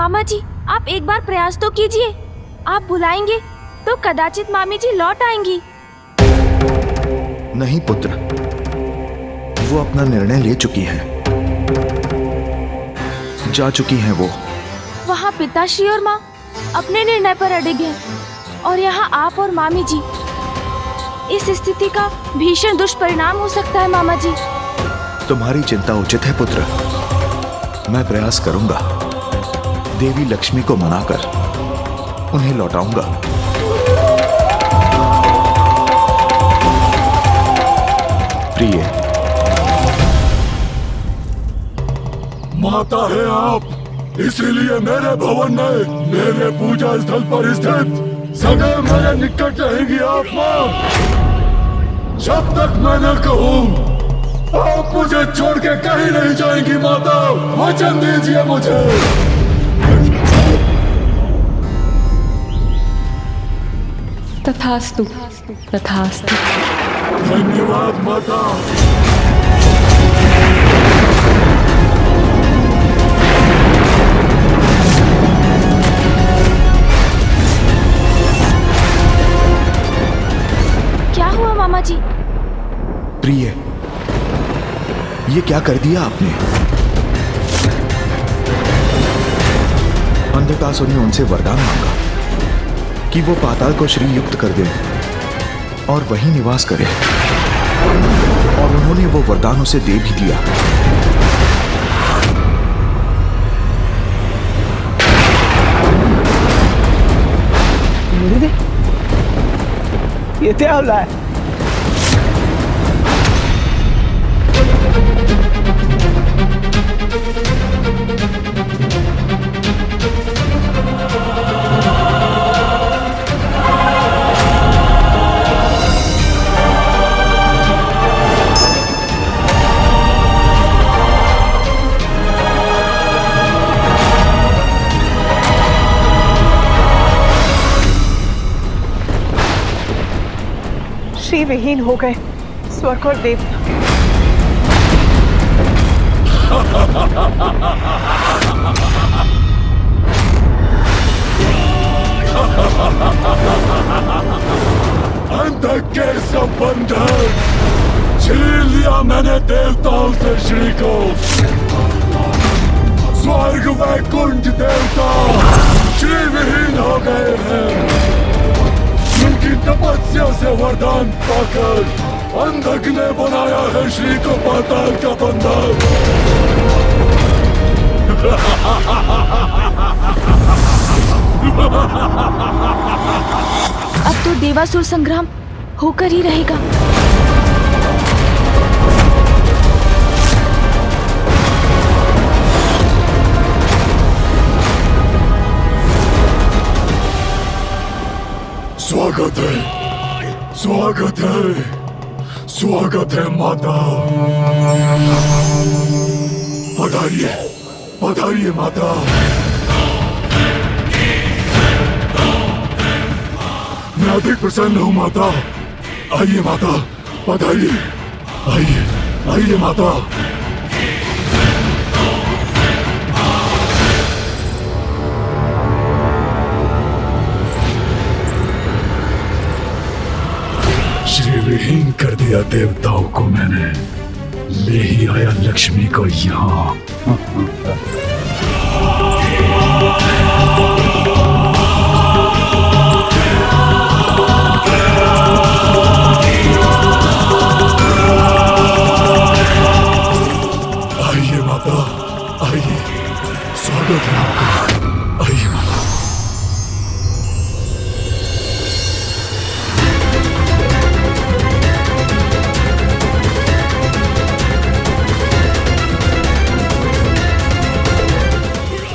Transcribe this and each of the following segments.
मामा जी, आप एक बार प्रयास तो कीजिए। आप बुलाएंगे तो कदाचित मामी जी लौट आएंगी। नहीं पुत्र, वो अपना निर्णय ले चुकी है, जा चुकी हैं वो। वहाँ पिताश्री और माँ अपने निर्णय पर अड़िग हैं और यहाँ आप और मामी जी। इस स्थिति का भीषण दुष्परिणाम हो सकता है मामा जी। तुम्हारी चिंता उचित है पुत्र, मैं प्रयास करूंगा। देवी लक्ष्मी को मनाकर उन्हें लौटाऊंगा। प्रिय, माता है आप, इसीलिए मेरे भवन में, मेरे पूजा स्थल पर स्थित सदैव मेरे निकट रहेंगी आप माँ। जब तक मैं न कहूँ आप मुझे छोड़ के कहीं नहीं जाएंगी माता, वचन दीजिए मुझे। तथास्तु, तथास्तु। धन्यवाद माता। क्या हुआ मामा जी? प्रिय, ये क्या कर दिया आपने? अंधकासुर ने उनसे वरदान मांगा कि वो पाताल को श्री युक्त कर दे और वहीं निवास करे, और उन्होंने वो वरदान उसे दे भी दिया। ये क्या होला है? श्री विहीन हो गए स्वर्ग और देवता। अंधक के संबंध छीन लिया मैंने देवताओं से श्री को। स्वर्ग वैकुंठ देवता श्री विहीन हो गए हैं। उनकी तपस्या से वरदान पाकर अंधक ने बनाया है श्री को पाताल का बंधक। अब तो देवासुर संग्राम होकर ही रहेगा। स्वागत है, स्वागत है, स्वागत है माता। पधारिए, पधारिए माता। मैं अधिक प्रसन्न हूँ माता। आइए माता, पधारिए। आइए, आइए माता। श्री विहीन कर दिया देवताओं को मैंने, ले ही आया लक्ष्मी को यहाँ। आइए माता, आइए, स्वागत है आपका। आइए माता।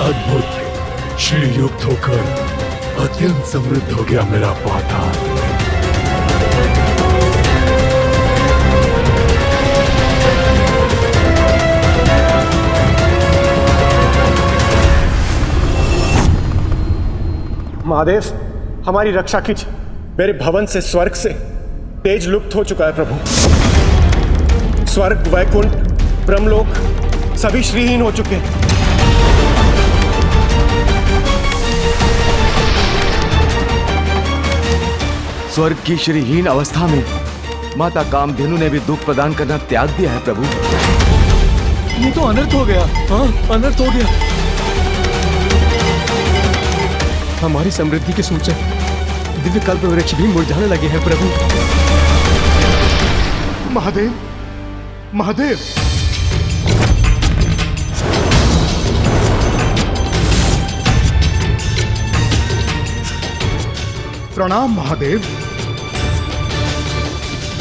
अद्भुत, श्री युक्त होकर अत्यंत समृद्ध हो गया मेरा पाताल। महादेव, हमारी रक्षा कीजिए। मेरे भवन से, स्वर्ग से तेज लुप्त हो चुका है प्रभु। स्वर्ग, वैकुंठ, ब्रह्मलोक सभी श्रीहीन हो चुके हैं। स्वर्ग की श्रीहीन अवस्था में माता कामधेनु ने भी दुख प्रदान करना त्याग दिया है प्रभु। ये तो अनर्थ हो गया। हाँ, अनर्थ हो गया। हमारी समृद्धि के सूचक दिव्य कल्प वृक्ष भी मुरझाने लगे हैं प्रभु। महादेव, महादेव, प्रणाम महादेव।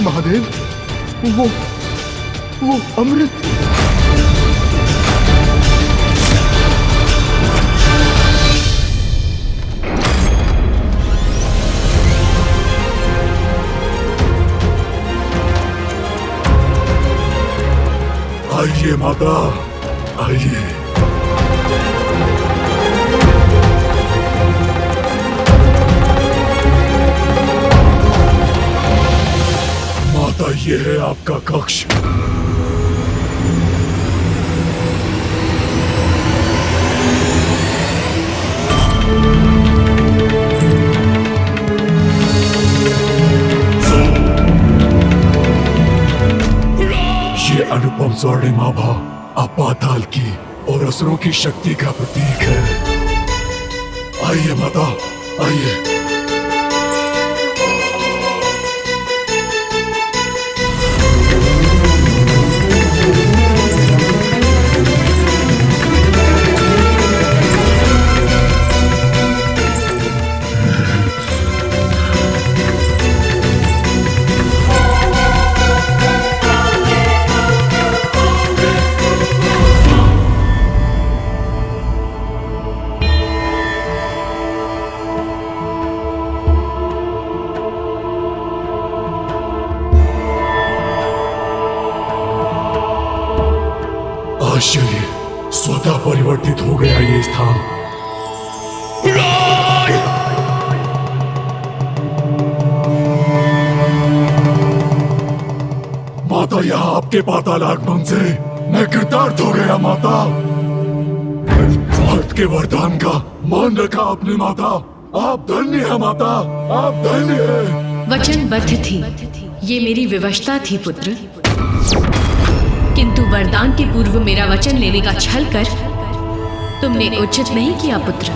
महादेव, वो अमृत। आइए माता, आइए। माता, ये है आपका कक्ष। ये अनुपम स्वर्णिम आभा अपाताल की और असुरों की शक्ति का प्रतीक है। आइए माता, आइए। आश्चर्य, स्वतः परिवर्तित हो गया ये स्थान। माता, यहाँ आपके पाताल आगमन से मैं कृतार्थ हो गया माता। भक्त के वरदान का मान रखा आपने माता। आप धन्य है माता, आप धन्य है। वचनबद्ध थी, ये मेरी विवशता थी पुत्र, किंतु वरदान के पूर्व मेरा वचन लेने का छल कर तुमने उचित नहीं किया पुत्र।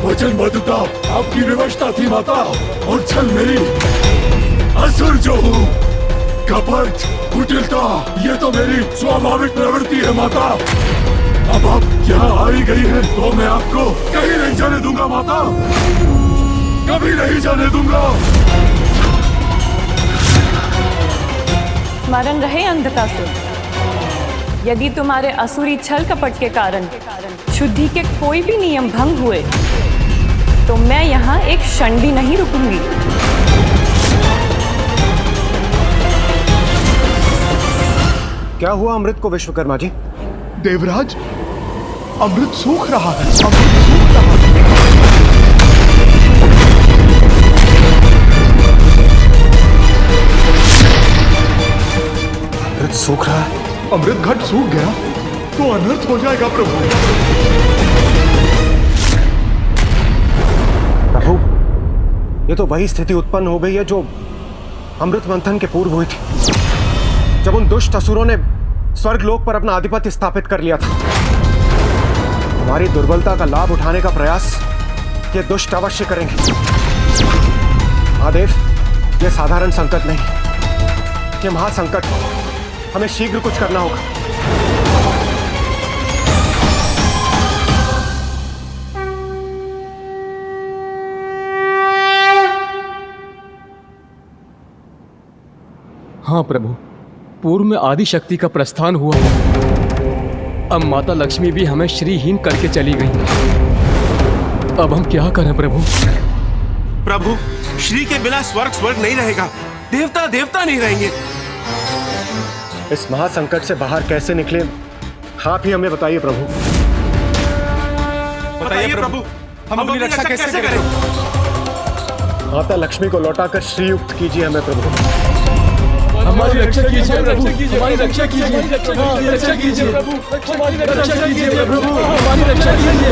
वचनबद्धता आपकी विवशता थी माता, और छल मेरी। असुर जो हूँ, कपट, कुटिलता, ये तो मेरी स्वाभाविक प्रवृत्ति है माता। अब आप यहाँ आ ही गई है तो मैं आपको कहीं नहीं जाने दूंगा माता, कभी नहीं जाने दूंगा। स्मरण रहे अंधकासुर, यदि तुम्हारे असुरी छल कपट के कारण शुद्धि के कोई भी नियम भंग हुए तो मैं यहाँ एक क्षण भी नहीं रुकूंगी। क्या हुआ अमृत को विश्वकर्मा जी? देवराज, अमृत सूख रहा है। अमृत सूख रहा है। अमृत सूख रहा है? अमृत घट सूख गया तो अनर्थ हो जाएगा प्रभु। प्रभु, ये तो वही स्थिति उत्पन्न हो गई है जो अमृत मंथन के पूर्व हुई थी, जब उन दुष्ट असुरों ने स्वर्ग लोक पर अपना आधिपत्य स्थापित कर लिया था। हमारी दुर्बलता का लाभ उठाने का प्रयास ये दुष्ट अवश्य करेंगे। महादेव, ये साधारण संकट नहीं, ये महासंकट है। हमें शीघ्र कुछ करना होगा। हाँ प्रभु, पूर्व में आदि शक्ति का प्रस्थान हुआ, अब माता लक्ष्मी भी हमें श्रीहीन करके चली गई। अब हम क्या करें प्रभु? प्रभु, श्री के बिना स्वर्ग स्वर्ग नहीं रहेगा, देवता देवता नहीं रहेंगे। इस महासंकट से बाहर कैसे निकले, आप ही हमें बताइए प्रभु। बताइए प्रभु, हम अपनी रक्षा कैसे करें? माता लक्ष्मी को लौटाकर श्रीयुक्त कीजिए हमें प्रभु। हमारी रक्षा कीजिए प्रभु, हमारी रक्षा कीजिए, हमारी रक्षा कीजिए प्रभु, हमारी रक्षा कीजिए प्रभु, हमारी रक्षा कीजिए।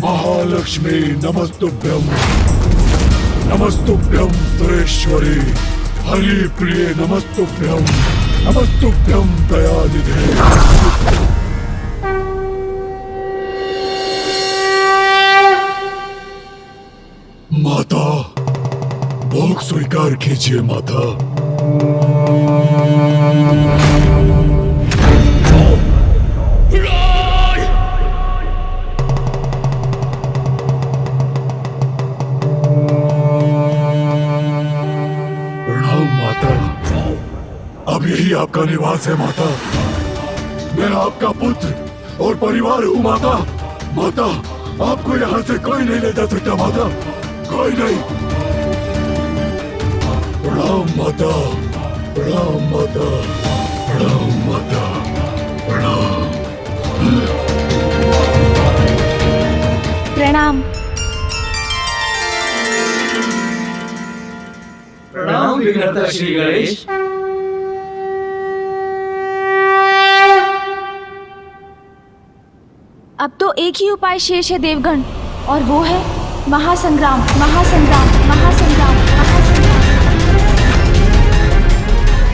महालक्ष्मी नमस्तुभ्यं, नमस्तुभ्यं सुरेश्वरी, हरिप्रिये नमस्तुभ्यं, नमस्तुभ्यं दयानिधे। माता, भोग स्वीकार कीजिए माता। प्रणाम माता, अब यही आपका निवास है माता। मैं आपका पुत्र और परिवार हूँ माता। माता, आपको यहाँ से कोई नहीं ले जा सकता माता, कोई नहीं। प्रणाम माता, प्रणाम माता, प्रणाम माता, प्रणाम। प्रणाम। प्रणाम विघ्नहर्ता श्री गणेश। अब तो एक ही उपाय शेष है देवगण, और वो है महासंग्राम, महासंग्राम, महासंग्राम, महासंग्राम।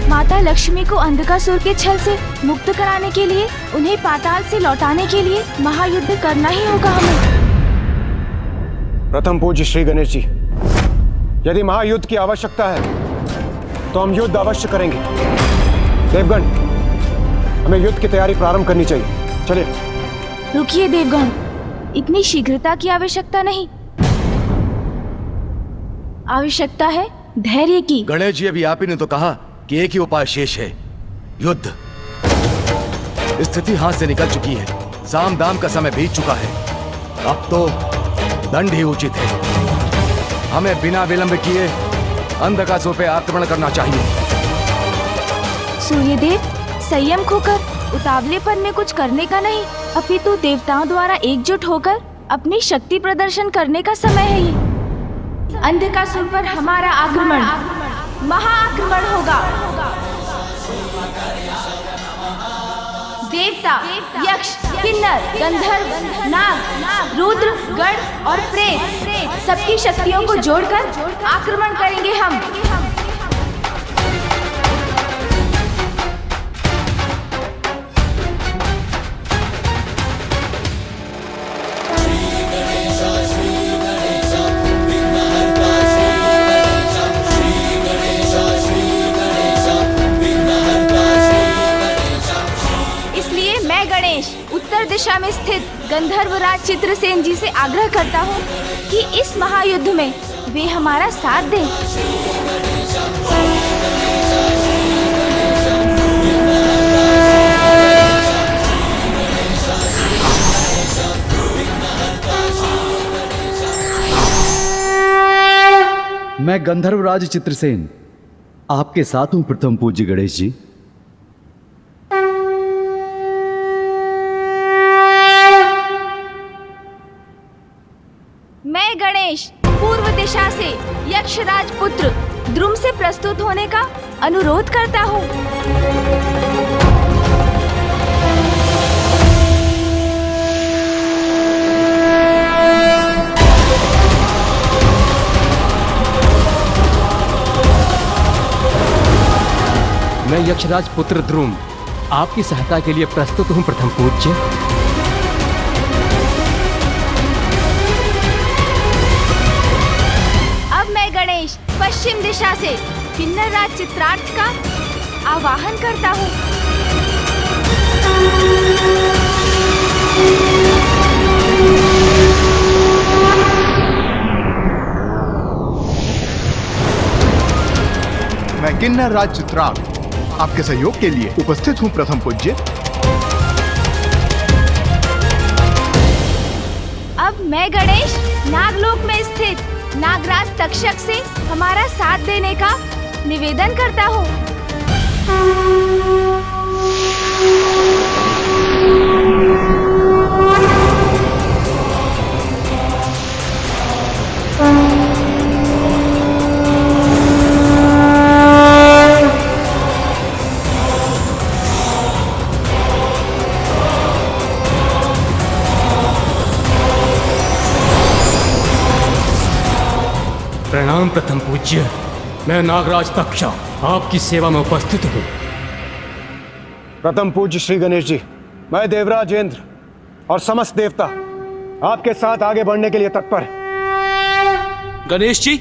माता लक्ष्मी को अंधकासुर के छल से मुक्त कराने के लिए, उन्हें पाताल से लौटाने के लिए महायुद्ध करना ही होगा हमें। प्रथम पूज्य श्री गणेश जी, यदि महायुद्ध की आवश्यकता है तो हम युद्ध अवश्य करेंगे। देवगण, हमें युद्ध की तैयारी प्रारंभ करनी चाहिए। चलिए। रुकिए देवगण, इतनी शीघ्रता की आवश्यकता नहीं, आवश्यकता है धैर्य की। गणेश जी, अभी आप ही ने तो कहा कि एक ही उपाय शेष है, युद्ध। स्थिति हाथ से निकल चुकी है, साम दाम का समय बीत चुका है, अब तो दंड ही उचित है। हमें बिना विलंब किए अंधकासुर पे आक्रमण करना चाहिए। सूर्यदेव, संयम खोकर उतावलेपन में कुछ करने का नहीं, अपितु देवताओं द्वारा एकजुट होकर अपनी शक्ति प्रदर्शन करने का समय है ये। अंधकासुर पर हमारा आक्रमण, महाआक्रमण होगा। देवता, यक्ष, किन्नर, गंधर्व, नाग, रुद्र, गण और प्रेत सबकी शक्तियों को जोड़कर आक्रमण करेंगे हम। उत्तर दिशा में स्थित गंधर्वराज चित्रसेन जी से आग्रह करता हूँ कि इस महायुद्ध में वे हमारा साथ दें। मैं गंधर्वराज चित्रसेन आपके साथ हूँ प्रथम पूज्य गणेश जी। मैं गणेश पूर्व दिशा से यक्षराज पुत्र द्रुम से प्रस्तुत होने का अनुरोध करता हूँ। मैं यक्षराज पुत्र द्रुम आपकी सहायता के लिए प्रस्तुत हूँ प्रथम पूज्य। गणेश पश्चिम दिशा से किन्नर राज चित्रार्थ का आवाहन करता हूँ। मैं किन्नर राज चित्रार्थ आपके सहयोग के लिए उपस्थित हूँ प्रथम पूज्य। अब मैं गणेश नागलोक में स्थित नागराज तक्षक से हमारा साथ देने का निवेदन करता हूँ। प्रणाम प्रथम पूज्य। मैं नागराज तक्षा आपकी सेवा में उपस्थित हूँ। प्रथम पूज्य श्री गणेश जी, मैं देवराज इंद्र और समस्त देवता आपके साथ आगे बढ़ने के लिए तत्पर है। गणेश जी,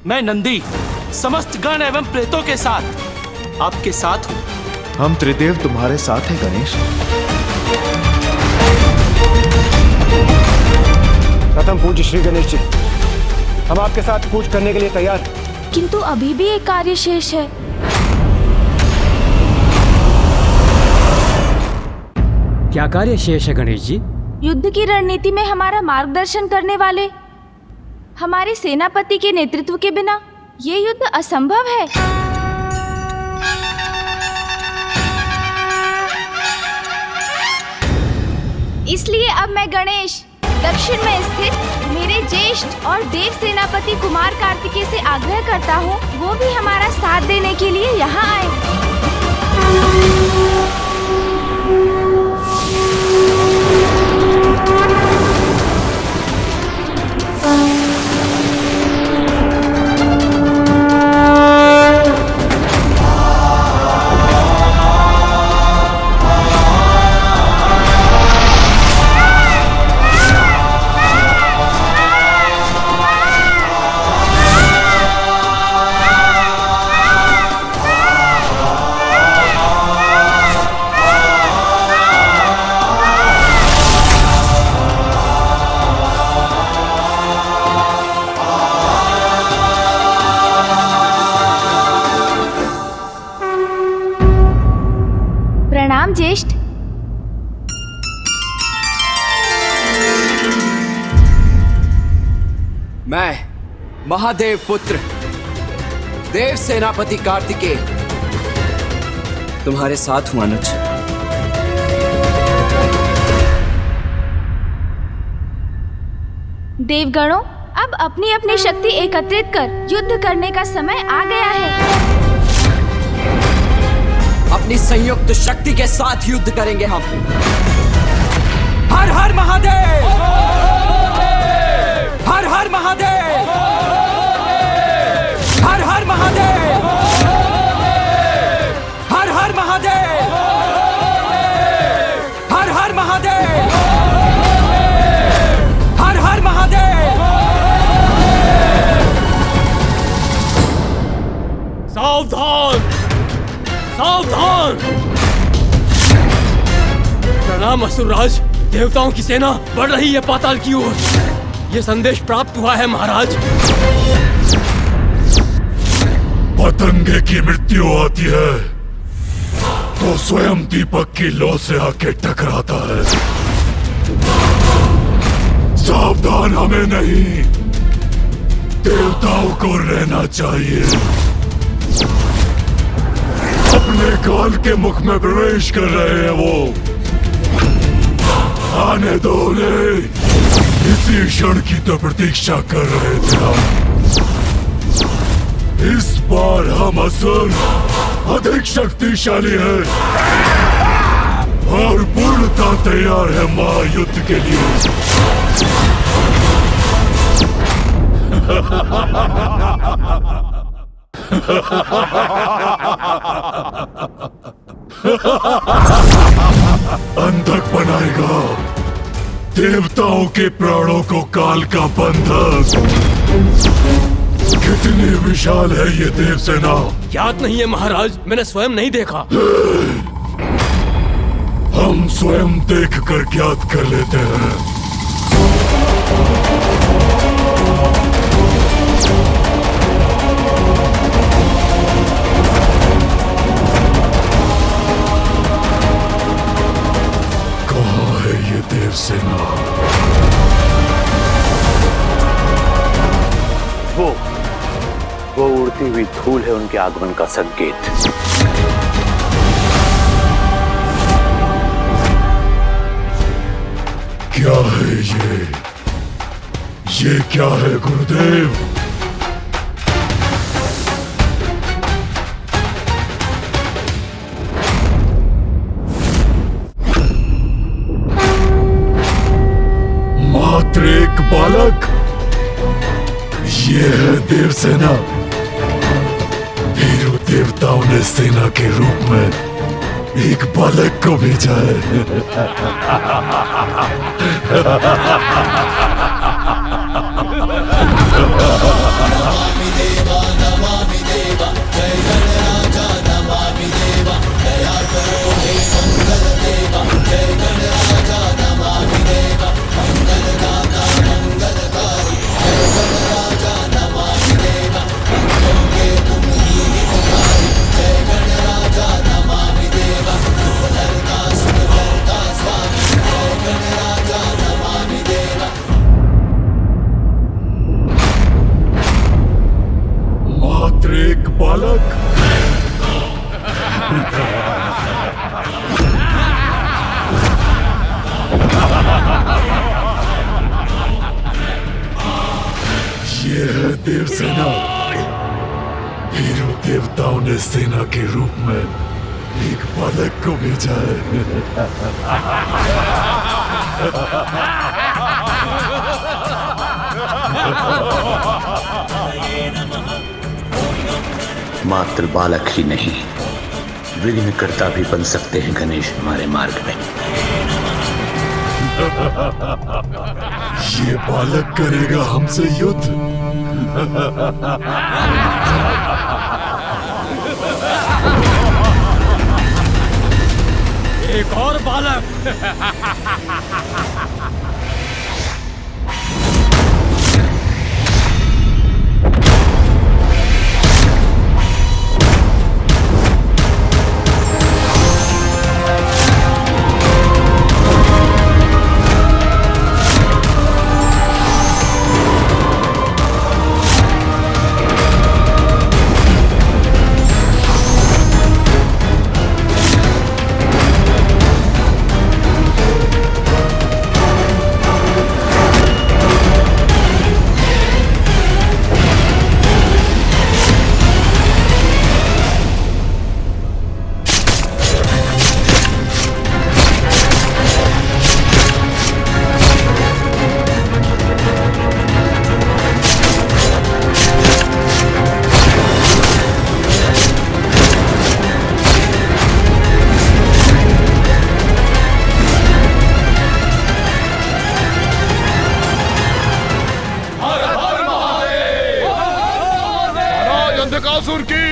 मैं नंदी समस्त गण एवं प्रेतों के साथ आपके साथ हूँ। हम त्रिदेव तुम्हारे साथ हैं गणेश। प्रथम पूज्य श्री गणेश जी, हम आपके साथ पूछ करने के लिए तैयार हैं। किंतु अभी भी एक कार्य शेष है। क्या कार्य शेष है गणेश जी? युद्ध की रणनीति में हमारा मार्गदर्शन करने वाले हमारे सेनापति के नेतृत्व के बिना ये युद्ध असंभव है। इसलिए अब मैं गणेश दक्षिण में स्थित मेरे ज्येष्ठ और देव सेनापति कुमार कार्तिकेय से आग्रह करता हूँ, वो भी हमारा साथ देने के लिए यहाँ आए। प्रणाम ज्येष्ठ। मैं महादेव पुत्र देव सेनापति कार्तिकेय तुम्हारे साथ हूं अनुज। देवगणों, अब अपनी अपनी शक्ति एकत्रित कर युद्ध करने का समय आ गया है। अपनी संयुक्त शक्ति के साथ युद्ध करेंगे हम। हर हर महादेव, हर हर महादेव, हर हर महादेव, हर हर महादेव, हर हर महादेव, हर हर महादेव। सावधान, सावधान! प्रणाम असुरराज, देवताओं की सेना बढ़ रही है पाताल की ओर। ये संदेश प्राप्त हुआ है महाराज। पतंगे की मृत्यु आती है तो स्वयं दीपक की लौ से आके टकराता है। सावधान हमें नहीं, देवताओं को रहना चाहिए। अपने काल के मुख में प्रवेश कर रहे हैं वो। आने दो उन्हें, इसी क्षण की तो प्रतीक्षा कर रहे थे हम। इस बार हम असुर अधिक शक्तिशाली है और पूर्णता तैयार है महायुद्ध के लिए। अंधक बनाएगा देवताओं के प्राणों को काल का बंधक। कितनी विशाल है ये देव सेना। याद नहीं है महाराज, मैंने स्वयं नहीं देखा। हम स्वयं देखकर ज्ञात कर लेते हैं। कहाँ है ये देव सेना? वो उड़ती हुई धूल है उनके आगमन का संकेत। क्या है ये क्या है गुरुदेव? मात्र एक बालक, ये है देव सेना। वीरों देवताओं ने सेना के रूप में एक बालक को भेजा मात्र एक बालक। ये है देव सेना। वीरों देवताओं ने सेना के रूप में एक बालक को भेजा मात्र बालक ही नहीं, विघ्नकर्ता भी बन सकते हैं गणेश हमारे मार्ग में। ये बालक करेगा हमसे युद्ध। एक और बालक। अंधकासुर की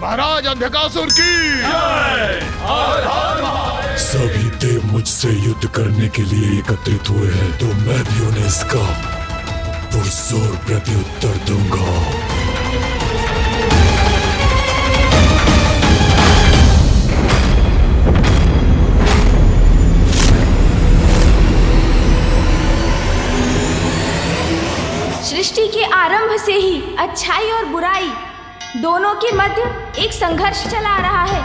महाराज अंधकासुर की। सभी देव मुझसे युद्ध करने के लिए एकत्रित हुए हैं, तो मैं भी उन्हें इसका पुरजोर प्रत्युत्तर दूंगा। सृष्टि के आरंभ से ही अच्छाई और बुराई दोनों के मध्य एक संघर्ष चला आ रहा है।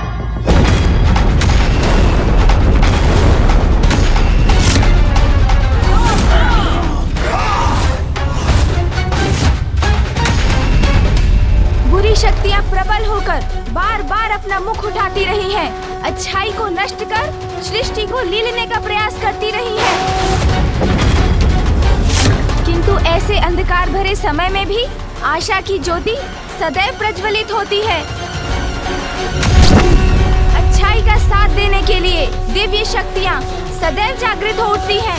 बुरी शक्तियां प्रबल होकर बार बार अपना मुख उठाती रही हैं, अच्छाई को नष्ट कर सृष्टि को लीलने का प्रयास करती रही हैं। किंतु ऐसे अंधकार भरे समय में भी आशा की ज्योति सदैव प्रज्वलित होती है। अच्छाई का साथ देने के लिए दिव्य शक्तियां सदैव जागृत हो उठती हैं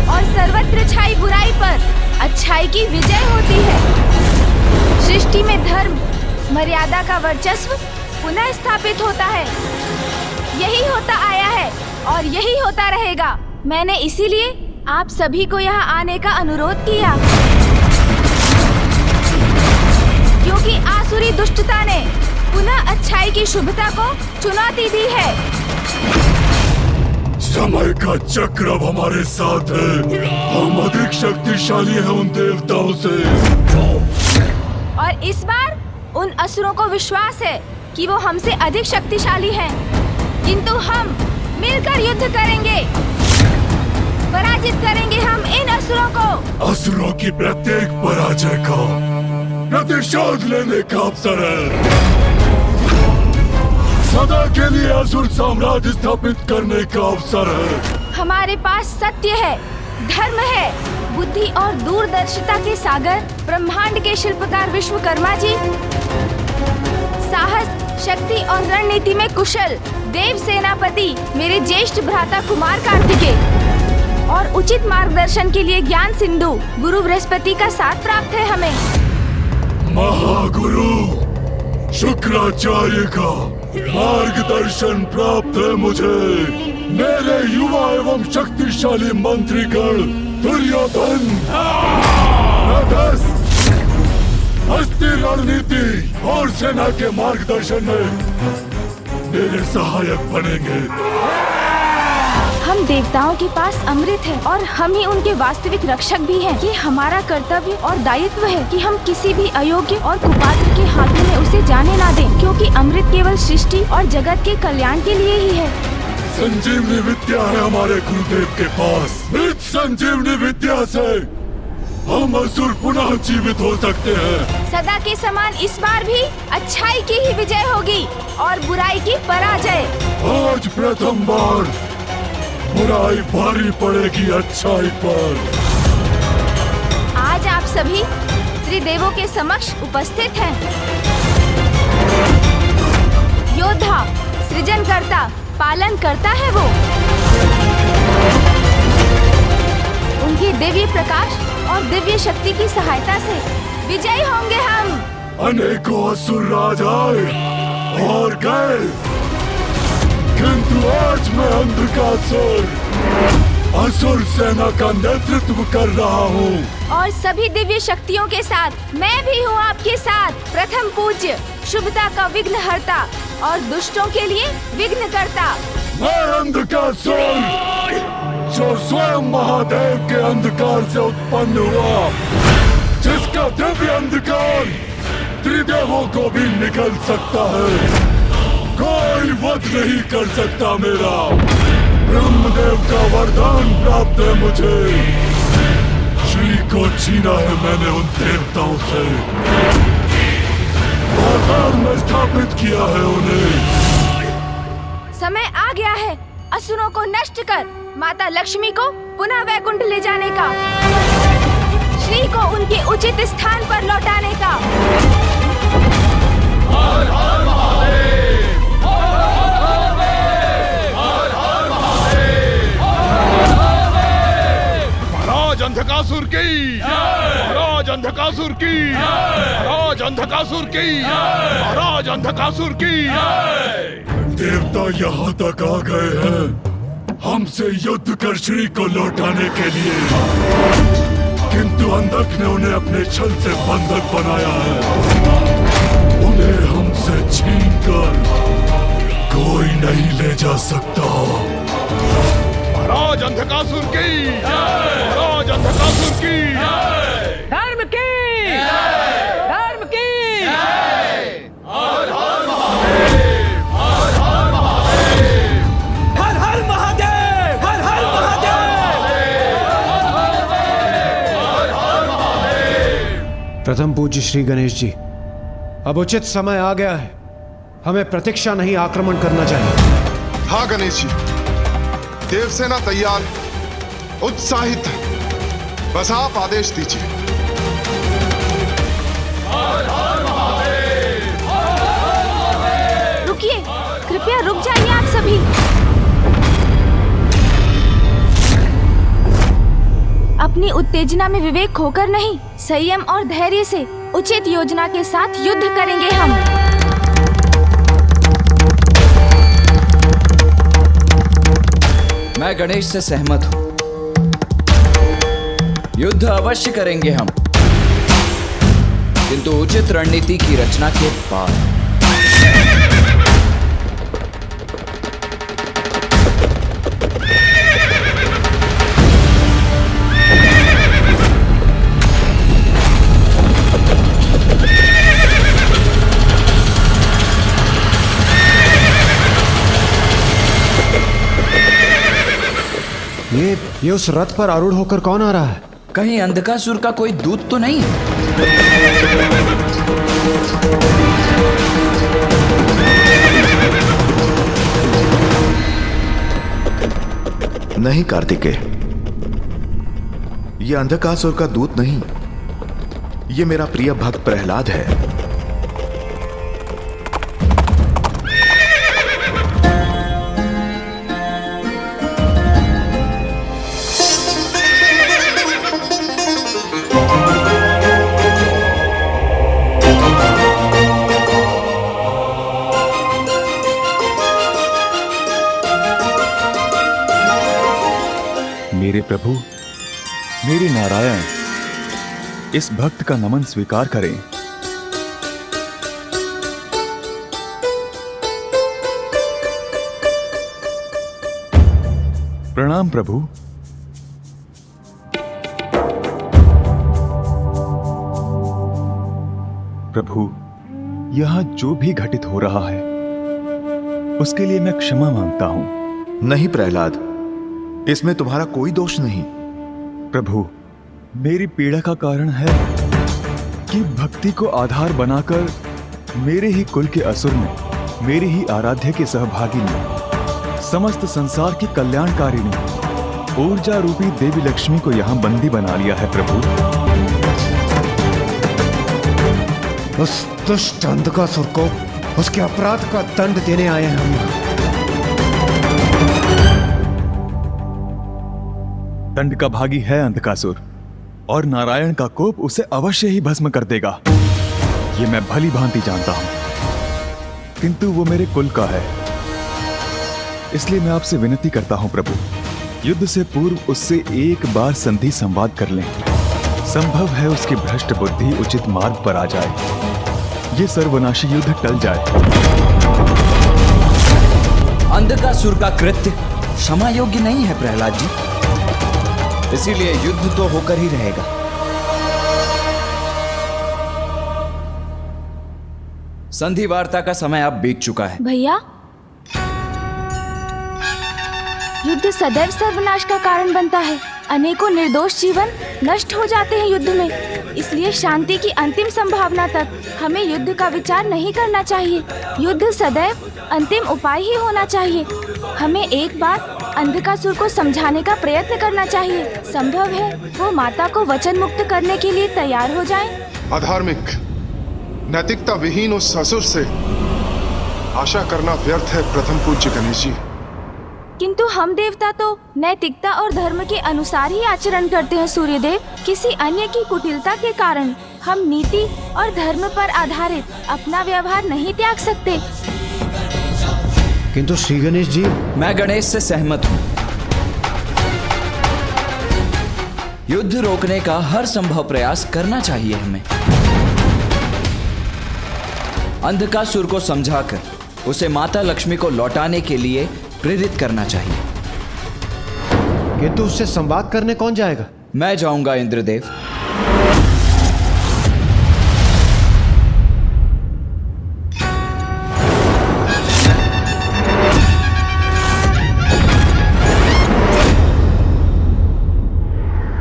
और सर्वत्र छाई बुराई पर अच्छाई की विजय होती है। सृष्टि में धर्म मर्यादा का वर्चस्व पुनः स्थापित होता है। यही होता आया है और यही होता रहेगा। मैंने इसीलिए आप सभी को यहाँ आने का अनुरोध किया, क्योंकि आसुरी दुष्टता ने पुनः अच्छाई की शुभता को चुनौती दी है। समय का चक्र अब हमारे साथ है। हम अधिक शक्तिशाली हैं उन देवताओं से। और इस बार उन असुरों को विश्वास है कि वो हमसे अधिक शक्तिशाली हैं, किंतु हम मिलकर युद्ध करेंगे। पराजित करेंगे हम इन असुरों को। असुरों की प्रत्येक पराजय का प्रतिशोध लेने का अवसर है। सदा के लिए असुर साम्राज्य स्थापित करने का अवसर है। हमारे पास सत्य है, धर्म है, बुद्धि और दूरदर्शिता के सागर ब्रह्मांड के शिल्पकार विश्वकर्मा जी, साहस, शक्ति और रणनीति में कुशल देव सेनापति मेरे ज्येष्ठ भ्राता कुमार कार्तिकेय और उचित मार्गदर्शन के लिए ज्ञान सिंधु गुरु बृहस्पति का साथ प्राप्त है हमें। महागुरु शुक्राचार्य का मार्गदर्शन प्राप्त है मुझे। मेरे युवा एवं शक्तिशाली मंत्रीगण दुर्योधन, नभस, हस्ती रणनीति और सेना के मार्गदर्शन में मेरे सहायक बनेंगे। हम देवताओं के पास अमृत है और हम ही उनके वास्तविक रक्षक भी हैं। ये हमारा कर्तव्य और दायित्व है कि हम किसी भी अयोग्य और कुपात्र के हाथों में उसे जाने ना दें, क्योंकि अमृत केवल सृष्टि और जगत के कल्याण के लिए ही है। संजीवनी विद्या है हमारे गुरुदेव के पास। इस संजीवनी विद्या से हम असुर पुनः जीवित हो सकते हैं। सदा के समान इस बार भी अच्छाई की ही विजय होगी और बुराई की पराजय। आज प्रथम बार बुराई भारी पड़ेगी अच्छाई पर। आज आप सभी त्रिदेवों के समक्ष उपस्थित हैं। योद्धा, सृजनकर्ता, पालन करता है वो। उनकी दिव्य प्रकाश और दिव्य शक्ति की सहायता से विजयी होंगे हम। अनेकों असुर राज आए और गए, किंतु आज मैं अंधकासुर असुर सेना का नेतृत्व कर रहा हूँ। और सभी दिव्य शक्तियों के साथ मैं भी हूँ आपके साथ। प्रथम पूज्य, शुभता का विघ्नहर्ता और दुष्टों के लिए विघ्न करता। मैं अंधकासुर जो स्वयं महादेव के अंधकार से उत्पन्न हुआ, जिसका दिव्य अंधकार त्रिदेवों को भी निकल सकता है। कोई वध नहीं कर सकता मेरा। ब्रह्मदेव का वरदान प्राप्त है मुझे। श्री को छीना है मैंने उन देवताओं से, पाताल में स्थापित किया है उन्हें। समय आ गया है असुरों को नष्ट कर माता लक्ष्मी को पुनः वैकुंठ ले जाने का, श्री को उनके उचित स्थान पर लौटाने का। हर हर महादेव, महाराज अंधकासुर की, महाराज अंधकासुर की, महाराज अंधकासुर की, महाराज अंधकासुर की। देवता यहाँ तक आ गए हैं हमसे युद्ध कर श्री को लौटाने के लिए, किंतु अंधक ने उन्हें अपने छल से बंधक बनाया है। उन्हें हमसे छीनकर कोई नहीं ले जा सकता। महाराज अंधकासुर की, महाराज अंधकासुर की। धर्म की, धर्म की। हर हर महादेव, हर हर महादेव, हर हर महादेव, हर हर महादेव। प्रथम पूज्य श्री गणेश जी, अब उचित समय आ गया है। हमें प्रतीक्षा नहीं, आक्रमण करना चाहिए। हाँ गणेश जी, देवसेना तैयार, उत्साहित है। बस आप आदेश दीजिए। रुकिए, कृपया रुक जाइए आप सभी। अपनी उत्तेजना में विवेक खोकर नहीं, संयम और धैर्य से उचित योजना के साथ युद्ध करेंगे हम। मैं गणेश से सहमत हूं। युद्ध अवश्य करेंगे हम, किंतु उचित रणनीति की रचना के बाद। ये उस रथ पर आरूढ़ होकर कौन आ रहा है? कहीं अंधकासुर का कोई दूत तो नहीं? नहीं कार्तिकेय, ये अंधकासुर का दूत नहीं, ये मेरा प्रिय भक्त प्रहलाद है। मेरे प्रभु, मेरे नारायण, इस भक्त का नमन स्वीकार करें। प्रणाम प्रभु। प्रभु, यहां जो भी घटित हो रहा है उसके लिए मैं क्षमा मांगता हूं। नहीं प्रहलाद, इसमें तुम्हारा कोई दोष नहीं। प्रभु, मेरी पीड़ा का कारण है कि भक्ति को आधार बनाकर मेरे ही कुल के असुर ने, मेरे ही आराध्य के सहभागी ने, समस्त संसार की कल्याणकारिणी ऊर्जा रूपी देवी लक्ष्मी को यहां बंदी बना लिया है। प्रभु, उस दुष्ट अंधकासुर को उसके अपराध का दंड देने आए हैं हम। दंड का भागी है अंधकासुर, और नारायण का कोप उसे अवश्य ही भस्म कर देगा, ये मैं भली भांति जानता हूं। किंतु वो मेरे कुल का है, इसलिए मैं आपसे विनती करता हूं प्रभु, युद्ध से पूर्व उससे एक बार संधि संवाद कर लें। संभव है उसकी भ्रष्ट बुद्धि उचित मार्ग पर आ जाए, ये सर्वनाशी युद्ध टल जाए। अंधकासुर का कृत्य क्षमा योग्य नहीं है प्रहलाद जी, इसीलिए युद्ध तो होकर ही रहेगा। संधि वार्ता का समय अब बीत चुका है। भैया, युद्ध सदैव सर्वनाश का कारण बनता है। अनेकों निर्दोष जीवन नष्ट हो जाते हैं युद्ध में, इसलिए शांति की अंतिम संभावना तक हमें युद्ध का विचार नहीं करना चाहिए। युद्ध सदैव अंतिम उपाय ही होना चाहिए। हमें एक बार अंधकासुर को समझाने का प्रयत्न करना चाहिए। संभव है वो माता को वचन मुक्त करने के लिए तैयार हो जाएं। अधार्मिक, नैतिकता विहीन उस असुर से आशा करना व्यर्थ है प्रथम पूज्य गणेश जी। किंतु हम देवता तो नैतिकता और धर्म के अनुसार ही आचरण करते हैं सूर्यदेव। किसी अन्य की कुटिलता के कारण हम नीति और धर्म पर आधारित अपना व्यवहार नहीं त्याग सकते। किंतु श्री गणेश जी, मैं गणेश से सहमत हूं। युद्ध रोकने का हर संभव प्रयास करना चाहिए हमें। अंधकासुर को समझाकर उसे माता लक्ष्मी को लौटाने के लिए प्रेरित करना चाहिए। किंतु उससे संवाद करने कौन जाएगा? मैं जाऊंगा इंद्रदेव।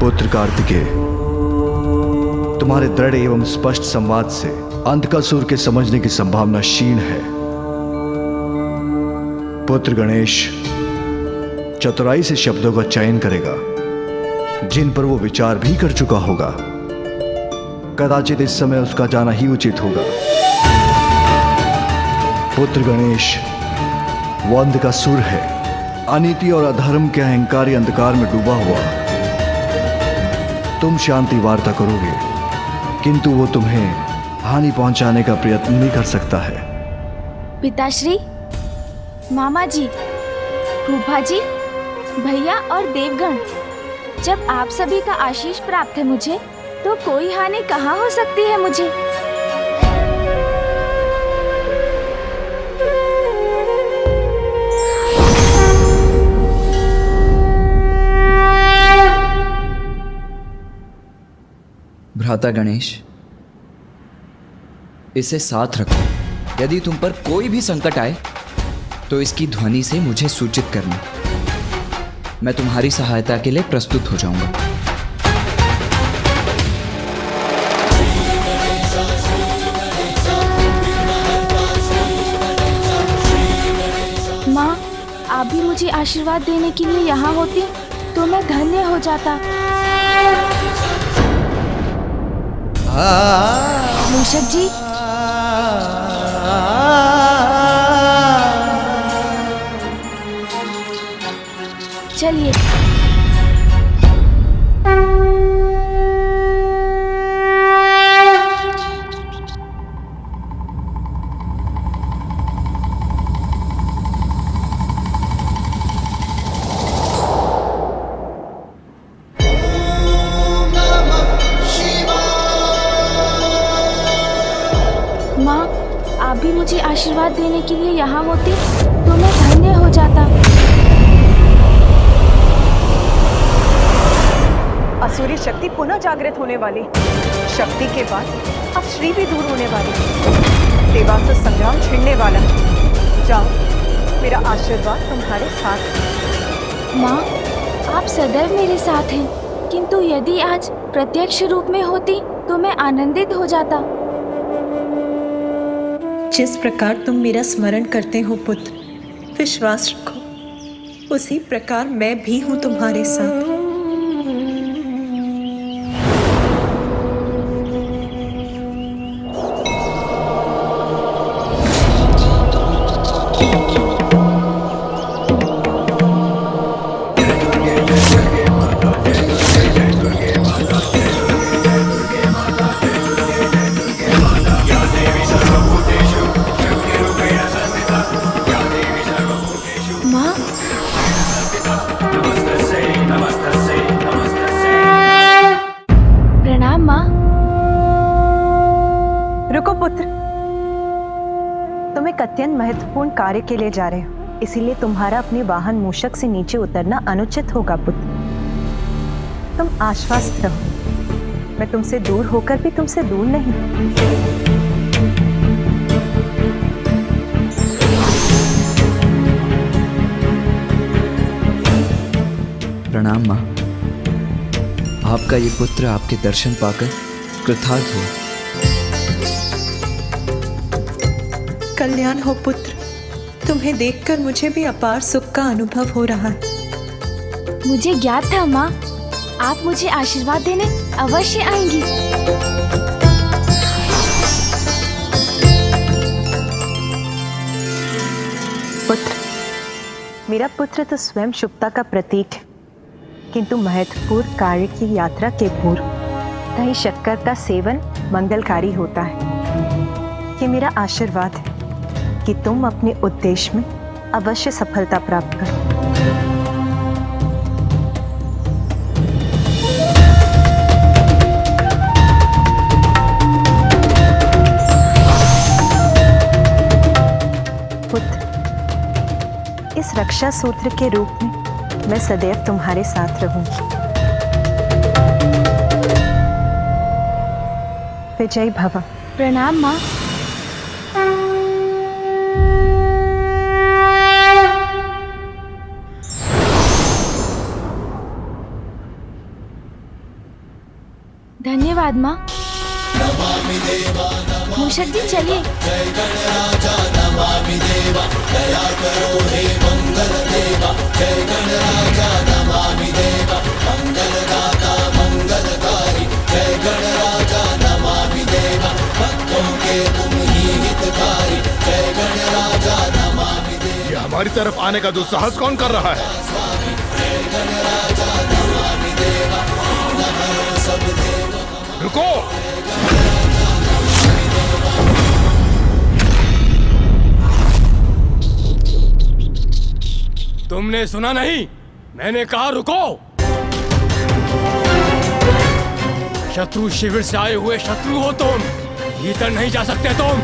पुत्र कार्तिकेय, तुम्हारे दृढ़ एवं स्पष्ट संवाद से अंधकासुर के समझने की संभावना क्षीण है। पुत्र गणेश चतुराई से शब्दों का चयन करेगा जिन पर वो विचार भी कर चुका होगा। कदाचित इस समय उसका जाना ही उचित होगा। पुत्र गणेश, वो अंधकासुर है, अनीति और अधर्म के अहंकारी अंधकार में डूबा हुआ। तुम शांति वार्ता करोगे, किंतु वो तुम्हें हानि पहुंचाने का प्रयत्न भी कर सकता है। पिताश्री, मामा जी, फूफा जी, भैया और देवगण, जब आप सभी का आशीष प्राप्त है मुझे, तो कोई हानि कहाँ हो सकती है मुझे। भ्राता गणेश, इसे साथ रखो। यदि तुम पर कोई भी संकट आए तो इसकी ध्वनि से मुझे सूचित करना। मैं तुम्हारी सहायता के लिए प्रस्तुत हो जाऊंगा। माँ, आप भी मुझे आशीर्वाद देने के लिए यहाँ होती तो मैं धन्य हो जाता। मूषक जी, चलिए। माँ, आप भी मुझे आशीर्वाद देने के लिए यहाँ होती तो मैं धन्य हो जाता। असुरी शक्ति पुनः जागृत होने वाली। शक्ति के बाद अब श्री भी दूर होने वाली। देवासुर संग्राम छिड़ने वाला। जाओ, मेरा आशीर्वाद तुम्हारे साथ है। माँ, आप सदैव मेरे साथ हैं, किंतु यदि आज प्रत्यक्ष रूप में होती तो मैं आनंदित हो जाता। जिस प्रकार तुम मेरा स्मरण करते हो पुत्र, विश्वास रखो उसी प्रकार मैं भी हूँ तुम्हारे साथ। रुको पुत्र, तुम एक अत्यंत महत्वपूर्ण कार्य के लिए जा रहे हो, इसीलिए तुम्हारा अपने वाहन मूषक से नीचे उतरना अनुचित होगा पुत्र। तुम आश्वस्त रहो, मैं तुमसे दूर होकर भी तुमसे दूर नहीं। प्रणाम माँ। आपका ये पुत्र आपके दर्शन पाकर कृतार्थ हुआ। कल्याण हो पुत्र, तुम्हें देखकर मुझे भी अपार सुख का अनुभव हो रहा है। मुझे ज्ञात था माँ, आप मुझे आशीर्वाद देने अवश्य आएंगी। पुत्र, मेरा पुत्र तो स्वयं शुभता का प्रतीक है, किंतु महत्वपूर्ण कार्य की यात्रा के पूर्व दही शक्कर का सेवन मंगलकारी होता है। ये मेरा आशीर्वाद है कि तुम अपने उद्देश्य में अवश्य सफलता प्राप्त करो। पुत्र, इस रक्षा सूत्र के रूप में मैं सदैव तुम्हारे साथ रहूंगी। विजयी भव। प्रणाम माँ। धन्यवाद माँ। मूषक जी चलिए। ये हमारी तरफ आने का दुस्साहस कौन कर रहा है? रुको! तुमने सुना नहीं? मैंने कहा रुको! शत्रु शिविर से आए हुए शत्रु हो तुम, भीतर नहीं जा सकते तुम।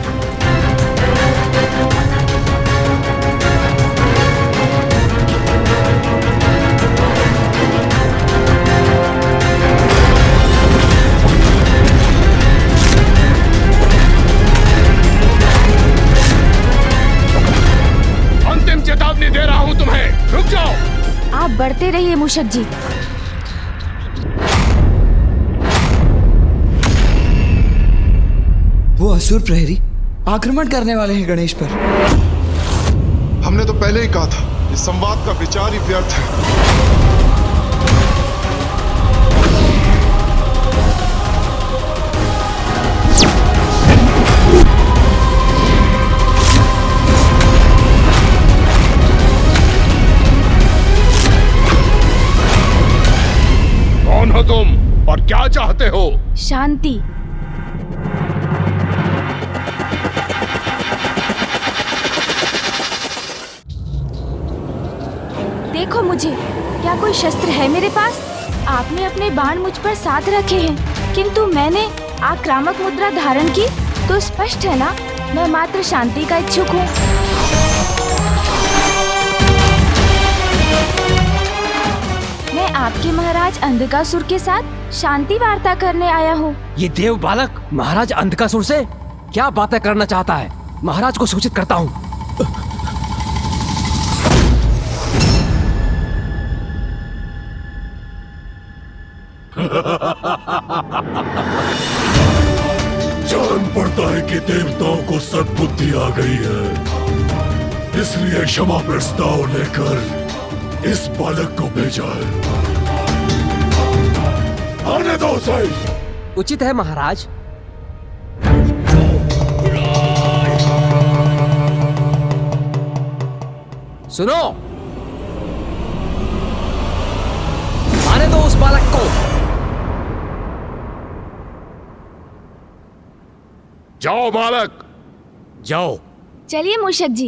अंतिम चेतावनी दे रहा हूं तुम्हें, रुक जाओ। आप बढ़ते रहिए मूषक जी। वो असुर प्रहरी आक्रमण करने वाले हैं गणेश पर। हमने तो पहले ही कहा था इस संवाद का विचार ही व्यर्थ है। कौन हो तुम और क्या चाहते हो? शांति। देखो मुझे, क्या कोई शस्त्र है मेरे पास? आपने अपने बाण मुझ पर साथ रखे हैं, किंतु मैंने आक्रामक मुद्रा धारण की, तो स्पष्ट है ना, मैं मात्र शांति का इच्छुक हूँ। मैं आपके महाराज अंधकासुर के साथ शांति वार्ता करने आया हूँ। ये देव बालक महाराज अंधकासुर से क्या बातें करना चाहता है? महाराज को सूचित करता हूँ। जान पड़ता है कि देवताओं को सद्बुद्धि आ गई है, इसलिए क्षमा प्रस्ताव लेकर इस बालक को भेजा है। आने दो उसे। उचित है महाराज। सुनो, आने दो उस बालक को। जाओ बालक, जाओ। चलिए मूषक जी।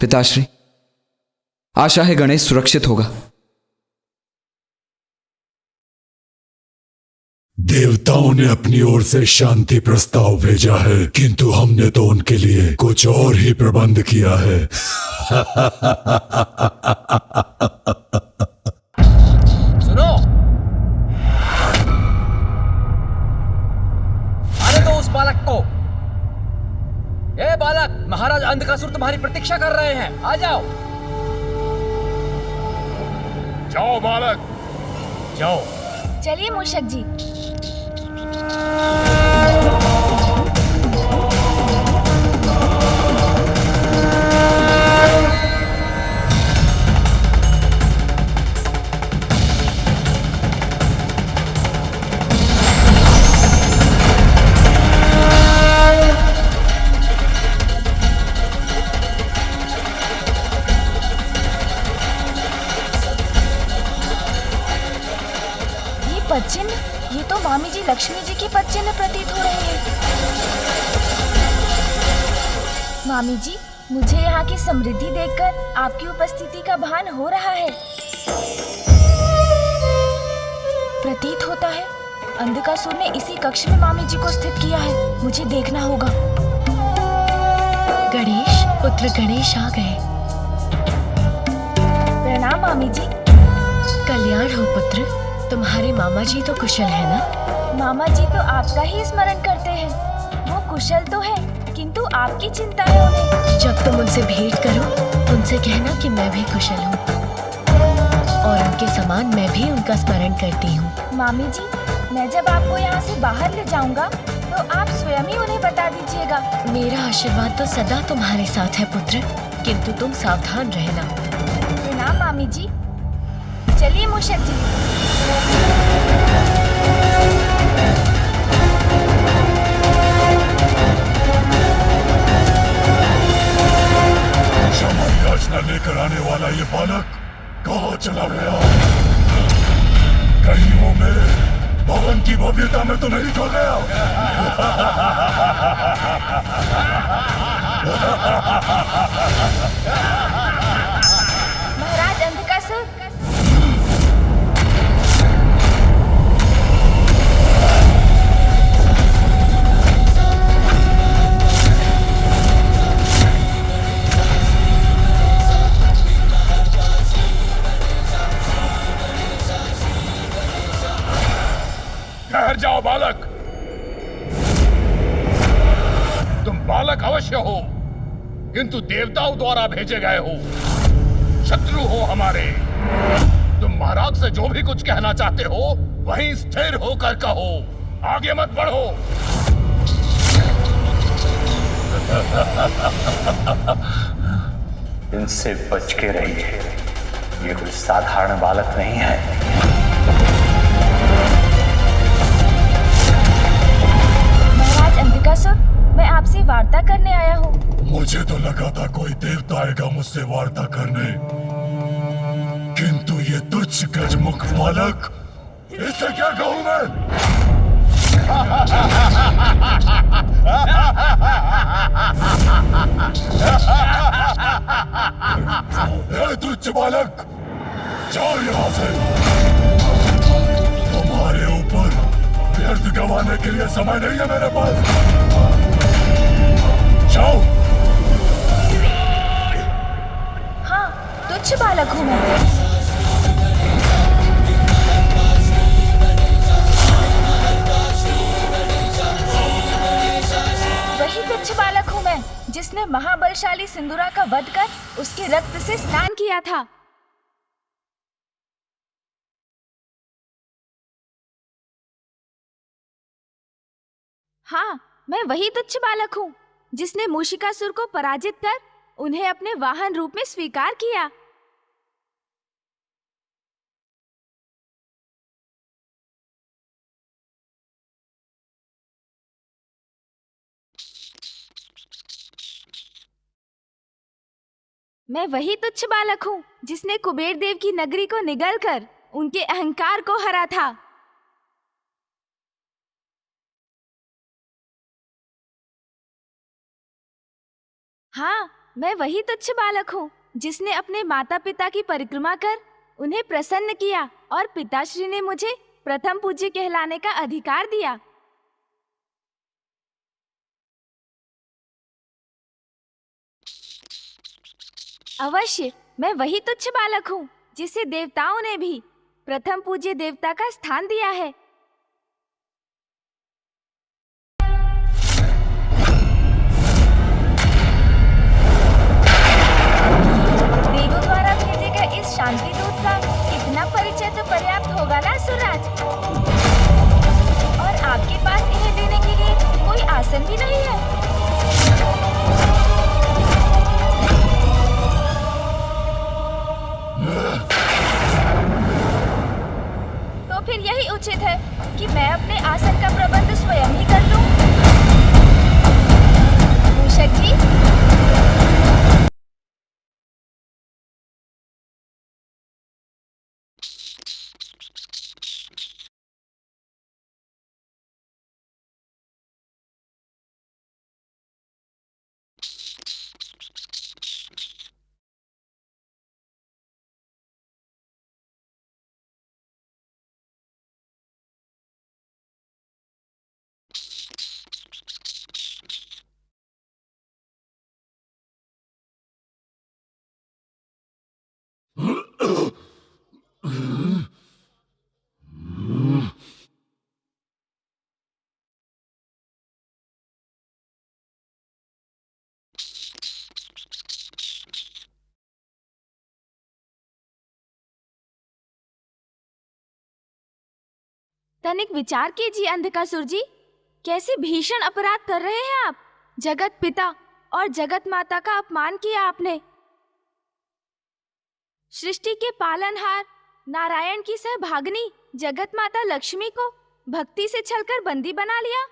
पिताश्री, आशा है गणेश सुरक्षित होगा। देवताओं ने अपनी ओर से शांति प्रस्ताव भेजा है, किंतु हमने तो उनके लिए कुछ और ही प्रबंध किया है। सुनो, आने दो उस बालक को। ए बालक, महाराज अंधकासुर तुम्हारी प्रतीक्षा कर रहे हैं, आ जाओ। जाओ बालक, जाओ। चलिए मूषक जी। पदचिन्ह, ये तो मामी जी लक्ष्मी जी की पदचिन्ह प्रतीत हो रहे हैं। मामी जी, मुझे यहाँ की समृद्धि देखकर आपकी उपस्थिति का भान हो रहा है। प्रतीत होता है अंधकासुर ने इसी कक्ष में मामी जी को स्थित किया है। मुझे देखना होगा। गणेश, पुत्र गणेश आ गए। प्रणाम मामी जी। कल्याण हो पुत्र। तुम्हारे मामा जी तो कुशल है ना? मामा जी तो आपका ही स्मरण करते हैं। वो कुशल तो है, किंतु आपकी चिंता है उन्हें। जब तुम उनसे भेंट करो, उनसे कहना कि मैं भी कुशल हूँ और उनके समान मैं भी उनका स्मरण करती हूँ। मामी जी, मैं जब आपको यहाँ से बाहर ले जाऊंगा तो आप स्वयं ही उन्हें बता दीजिएगा। मेरा आशीर्वाद तो सदा तुम्हारे साथ है पुत्र, किंतु तुम सावधान रहना। प्रणाम मामी जी। चलिए मूषक जी। क्षमा याचना लेकर आने वाला ये बालक कहाँ चला गया? कहीं वो मेरे भवन की भव्यता में तो नहीं खो गया? महाराज अंधकासुर, ठहर जाओ बालक। तुम बालक अवश्य हो, किंतु देवताओं द्वारा भेजे गए हो। शत्रु हो हमारे। तुम महाराज से जो भी कुछ कहना चाहते हो वहीं स्थिर होकर कहो, आगे मत बढ़ो। इनसे बच के रहिए, ये कोई साधारण बालक नहीं है। महाराज अंधकासुर, मैं आपसे वार्ता करने आया हूँ। मुझे तो लगा था कोई देवता आएगा मुझसे वार्ता करने, किंतु ये तुच्छ गजमुख बालक, इसे क्या कहूँ मैं? तुच्छ बालक, जाओ यहाँ से। तुम्हारे ऊपर व्यर्थ गंवाने के लिए समय नहीं है मेरे पास। जाओ। हाँ, तुच्छ बालक हूँ मैं। वही तुच्छ बालक हूँ मैं जिसने महाबलशाली सिंदूरा का वध कर उसके रक्त से स्नान किया था। हाँ, मैं वही तुच्छ बालक हूँ जिसने मूषिकासुर को पराजित कर उन्हें अपने वाहन रूप में स्वीकार किया। मैं वही तुच्छ बालक हूँ जिसने कुबेर देव की नगरी को निगलकर उनके अहंकार को हरा था। हाँ, मैं वही तुच्छ बालक हूँ जिसने अपने माता पिता की परिक्रमा कर उन्हें प्रसन्न किया और पिताश्री ने मुझे प्रथम पूज्य कहलाने का अधिकार दिया। अवश्य, मैं वही तुच्छ बालक हूँ जिसे देवताओं ने भी प्रथम पूज्य देवता का स्थान दिया है। देवों द्वारा भेजे गए इस शांति दूत का इतना परिचय तो पर्याप्त होगा ना सुराज? और आपके पास इन्हें देने के लिए कोई आसन भी नहीं है। तो फिर यही उचित है कि मैं अपने आसन का प्रबंध स्वयं ही कर लूं। मूषक जी, तनिक विचार कीजिए अंधकासुर जी, कैसे भीषण अपराध कर रहे हैं आप। जगत पिता और जगत माता का अपमान किया आपने। सृष्टि के पालनहार नारायण की सहभागिनी जगत माता लक्ष्मी को भक्ति से छलकर बंदी बना लिया।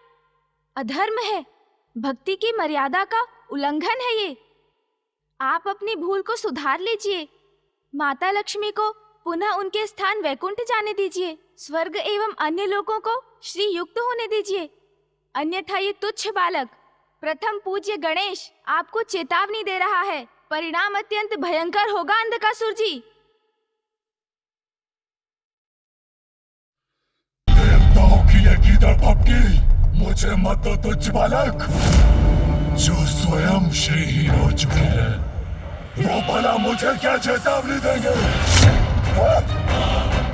अधर्म है, भक्ति की मर्यादा का उल्लंघन है ये। आप अपनी भूल को सुधार लीजिए। माता लक्ष्मी को पुनः उनके स्थान वैकुंठ जाने दीजिए। स्वर्ग एवं अन्य लोगों को श्री युक्त होने दीजिए, अन्यथा ये तुच्छ बालक प्रथम पूज्य गणेश आपको चेतावनी दे रहा है। परिणाम अत्यंत भयंकर होगा अंधकासुर जी। देवताओं की ये गीदड़ भपकी मुझे मत दो तुच्छ बालक, जो स्वयं श्रीहीन हो चुके हैं। वो भला मुझे क्या चेतावनी देंगे?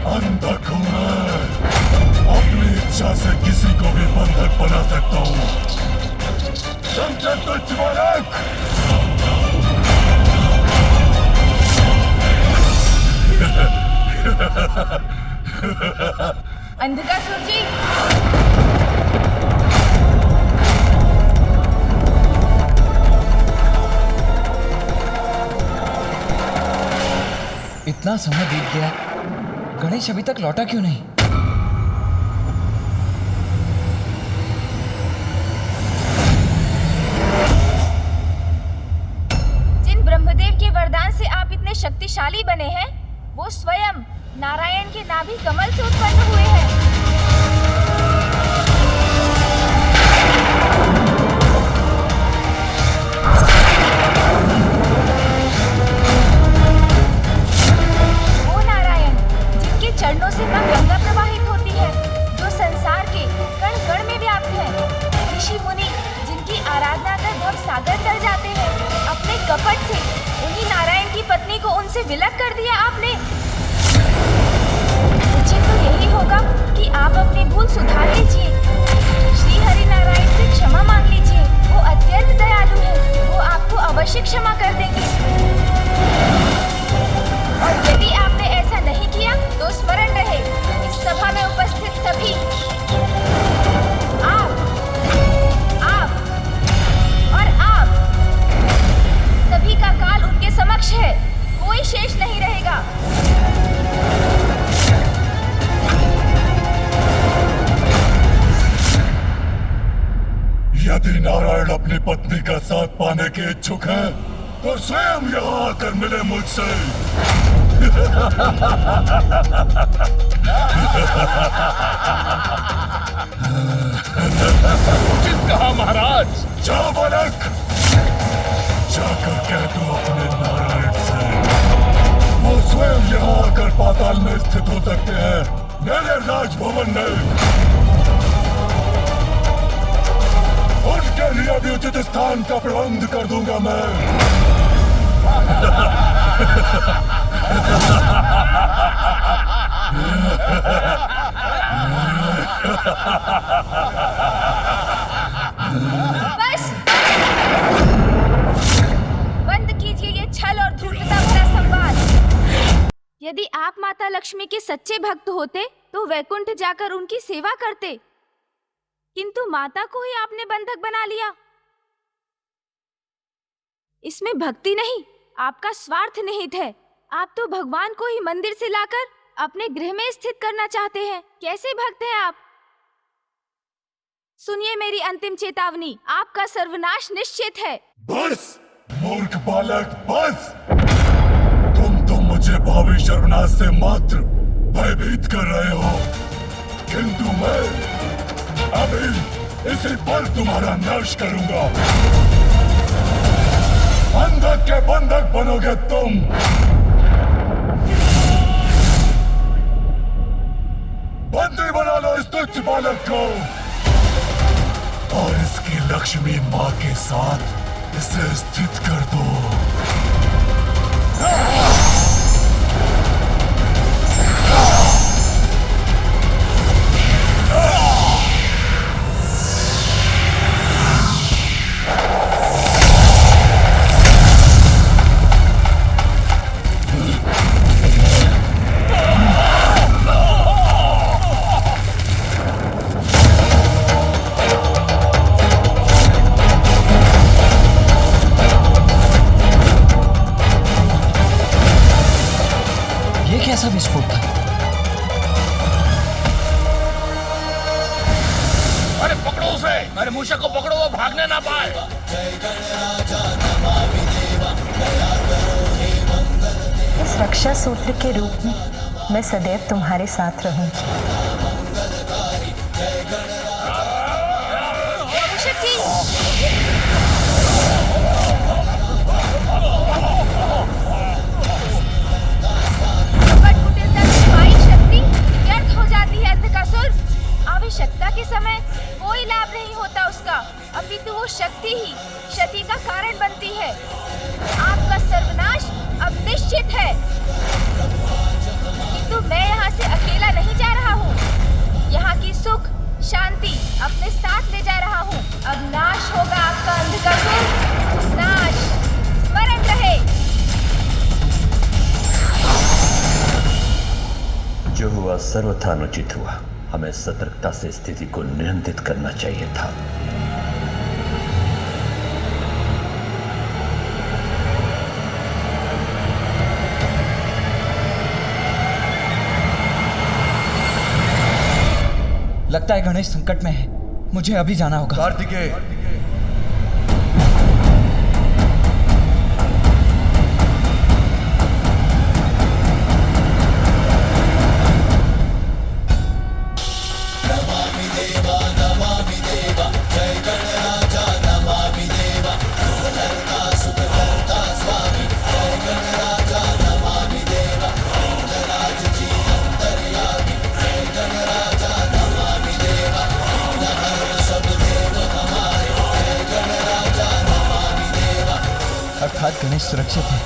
अंधक हूं मैं, अपनी इच्छा से किसी को भी बंधक बना सकता हूँ। समझे तुच्छ बालक? अंधकासुर जी, इतना समय बीत गया, गणेश अभी तक लौटा क्यों नहीं? जिन ब्रह्मदेव के वरदान से आप इतने शक्तिशाली बने हैं, वो स्वयं नारायण के नाभि कमल से उत्पन्न हुए हैं। वो नारायण जिनके चरणों से मां गंगा प्रवाहित होती है, जो संसार के कण कण में व्याप्त है। ऋषि मुनि जिनकी आराधना कर भव सागर तर जाते हैं, अपने कपट से उन्हीं नारायण की पत्नी को उनसे विलग कर दिया आपने। उचित तो यही होगा कि आप अपनी भूल सुधार लीजिए, श्री हरि नारायण से क्षमा मांग लीजिए। वो अत्यंत दयालु है, वो आपको अवश्य क्षमा कर देंगे। और यदि आपने ऐसा नहीं किया तो स्मरण रहे, इस सभा में उपस्थित सभी आप और आप सभी का काल उनके समक्ष है, कोई शेष नहीं रहेगा। यदि नारायण अपनी पत्नी का साथ पाने के इच्छुक है तो स्वयं यहाँ आकर मिले मुझसे। उचित कहा महाराज। जा बालक, जाकर कह दो अपने नारायण से वो स्वयं यहाँ आकर पाताल में स्थित हो सकते हैं, मेरे राजभवन में। उनके लिए भी उचित स्थान का प्रबंध कर दूंगा मैं। बस बंद कीजिए ये छल और धूर्तता भरा संवाद। यदि आप माता लक्ष्मी के सच्चे भक्त होते तो वैकुंठ जाकर उनकी सेवा करते, किंतु माता को ही आपने बंधक बना लिया। इसमें भक्ति नहीं, आपका स्वार्थ निहित है। आप तो भगवान को ही मंदिर से लाकर अपने गृह में स्थित करना चाहते हैं। कैसे भक्त हैं आप? सुनिए मेरी अंतिम चेतावनी, आपका सर्वनाश निश्चित है। बस मूर्ख बालक, बस। तुम तो मुझे भावी सर्वनाश से मात्र भयभीत कर रहे हो, किंतु मैं अभी इसी पर तुम्हारा नाश करूंगा। बंधक के बंधक बनोगे तुम। बंदी बना लो इस तुच्छ बालक को और इसकी लक्ष्मी माँ के साथ इसे स्थित कर दो। कैसा विस्फोट था? अरे पकड़ो उसे, अरे मूषक को पकड़ो, वो भागने ना पाए। इस रक्षा सूत्र के रूप में मैं सदैव तुम्हारे साथ रहूंगी। मूषक जी, आवश्यकता के समय कोई लाभ नहीं होता उसका, अपितु वो शक्ति ही क्षति का कारण बनती है। आपका सर्वनाश अब निश्चित है, किंतु मैं यहाँ से अकेला नहीं जा रहा हूँ। यहाँ की सुख शांति अपने साथ ले जा रहा हूँ। अब नाश होगा आपका अंधकासुर, नाश। स्मरण रहे। जो हुआ सर्वथा अनुचित हुआ। हमें सतर्कता से स्थिति को नियंत्रित करना चाहिए था। लगता है गणेश संकट में है, मुझे अभी जाना होगा। कार्तिकेय, अर्थात गणेश सुरक्षित है।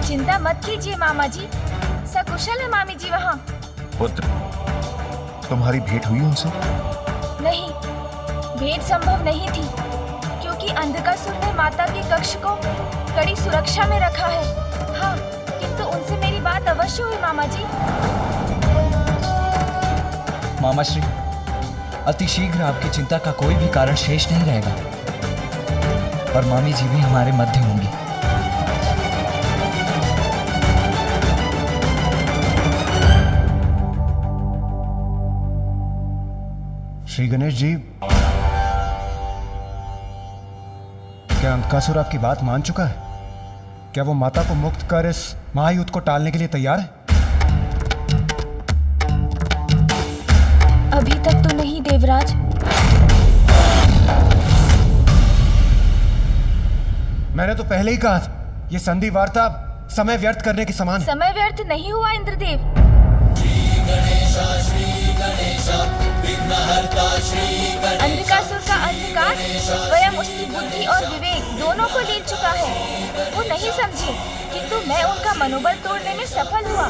चिंता मत कीजिए मामा जी, सकुशल है मामी जी वहाँ। पुत्र, तुम्हारी भेंट हुई उनसे? नहीं, भेंट संभव नहीं थी क्योंकि अंधकासुर ने माता के कक्ष को कड़ी सुरक्षा में रखा है। हाँ, किंतु उनसे मेरी बात अवश्य हुई मामा जी। मामा श्री, अति शीघ्र आपकी चिंता का कोई भी कारण शेष नहीं रहेगा और मामी जी भी हमारे मध्य होंगी। श्री गणेश जी, क्या अंधकासुर आपकी बात मान चुका है? क्या वो माता को मुक्त कर इस महायुद्ध को टालने के लिए तैयार है? अभी तक तो नहीं देवराज। मैंने तो पहले ही कहा था, ये संधि वार्ता समय व्यर्थ करने के समान है। समय व्यर्थ नहीं हुआ इंद्रदेव। अंधकासुर का अंधकार स्वयं उसकी बुद्धि और विवेक दोनों को ले चुका है। वो नहीं समझे, किंतु मैं उनका मनोबल तोड़ने में सफल हुआ।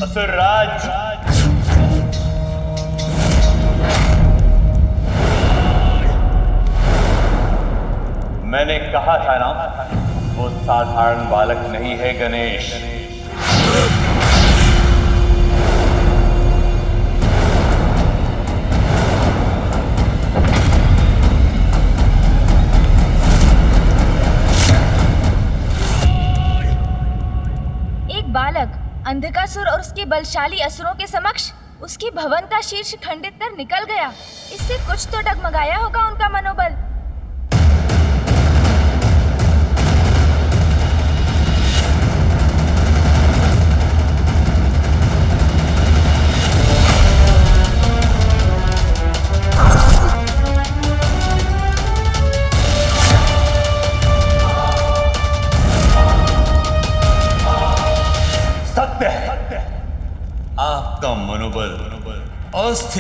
असुरराज, मैंने कहा था ना, वो साधारण बालक नहीं है गणेश। एक बालक अंधकासुर और उसके बलशाली असुरों के समक्ष उसके भवन का शीर्ष खंडित कर निकल गया। इससे कुछ तो डगमगाया होगा उनका मनोबल।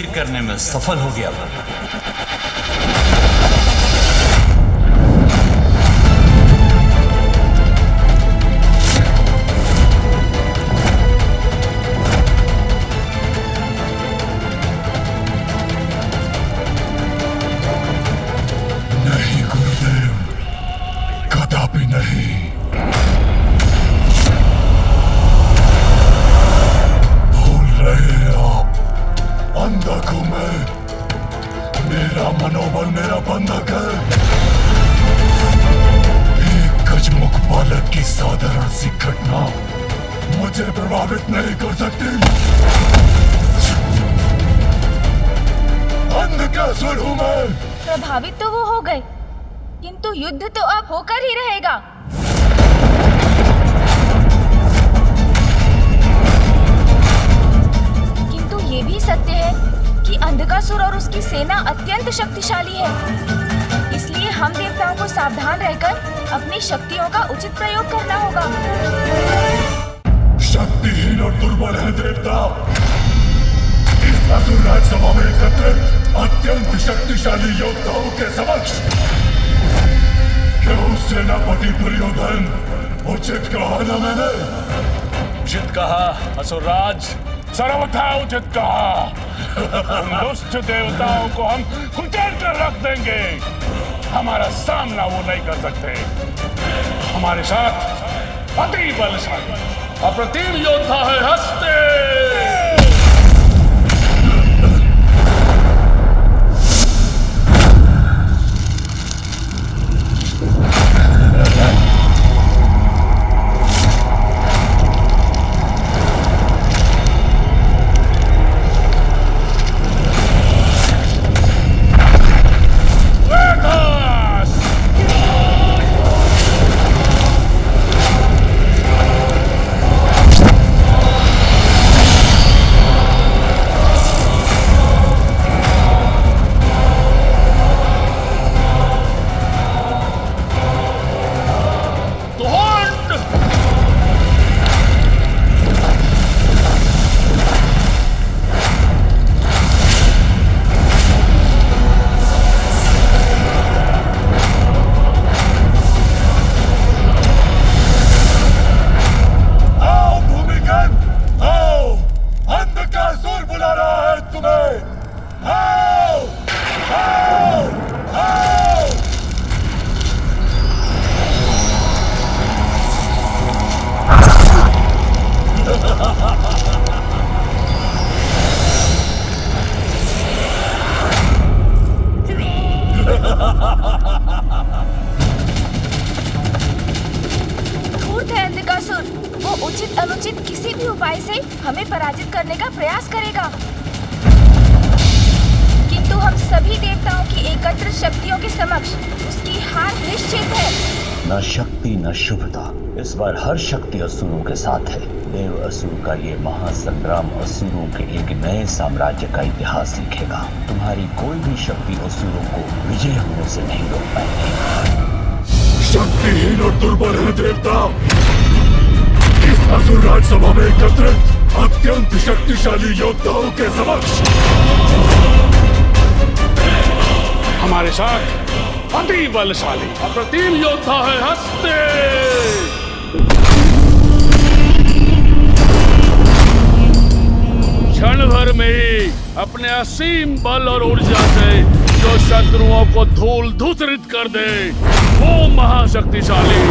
स्थिर करने में सफल हो गया। नहीं गुरुदेव, कदापि नहीं। भूल रहे हैं आप, अंधक हूं मैं। मेरा मनोबल मेरा बंधक है। एक गजमुख बालक की साधारण सी घटना मुझे प्रभावित नहीं कर सकती। अंधकासुर हूं मैं। प्रभावित तो वो हो गए, किंतु युद्ध तो अब होकर ही रहेगा। किंतु ये भी सत्य है कि अंधकासुर और उसकी सेना अत्यंत शक्तिशाली है। इसलिए हम देवताओं को सावधान रहकर अपनी शक्तियों का उचित प्रयोग करना होगा। शक्तिहीन और दुर्बल है देवता। इस असुर राजसभा में एकत्रित अत्यंत शक्तिशाली योद्धाओं के समक्ष क्यों सेनापति दुर्योधन उचित कहा ना मैंने? उचित कहा असुरराज, सर्वथा उचित कहा। उन दुष्ट देवताओं को हम कुचल कर रख देंगे। हमारा सामना वो नहीं कर सकते। हमारे साथ अति बलशाली अप्रतिम योद्धा है हस्ते। धूर्त है अंधकासुर। वो उचित अनुचित किसी भी उपाय से हमें पराजित करने का प्रयास करेगा। किंतु हम सभी देवताओं की एकत्र शक्तियों के समक्ष उसकी हार निश्चित है। न शक्ति न शुभता, इस बार हर शक्ति असुरों के साथ है। देव असुर का ये महासंग्राम असुरों के एक नए साम्राज्य का इतिहास लिखेगा। तुम्हारी कोई भी शक्ति असुरों को विजय होने से नहीं रोक पाएगी। शक्तिहीन और दुर्बल है देवता। इस असुर राजसभा में एकत्रित अत्यंत शक्तिशाली योद्धाओं के समक्ष हमारे साथ अति बलशाली अप्रतिम योद्धा है हस्ते। क्षण भर में ही अपने असीम बल और ऊर्जा से जो शत्रुओं को धूल धूसरित कर दे, वो महाशक्तिशाली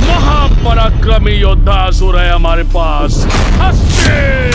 महापराक्रमी योद्धा असुर है हमारे पास हस्ते।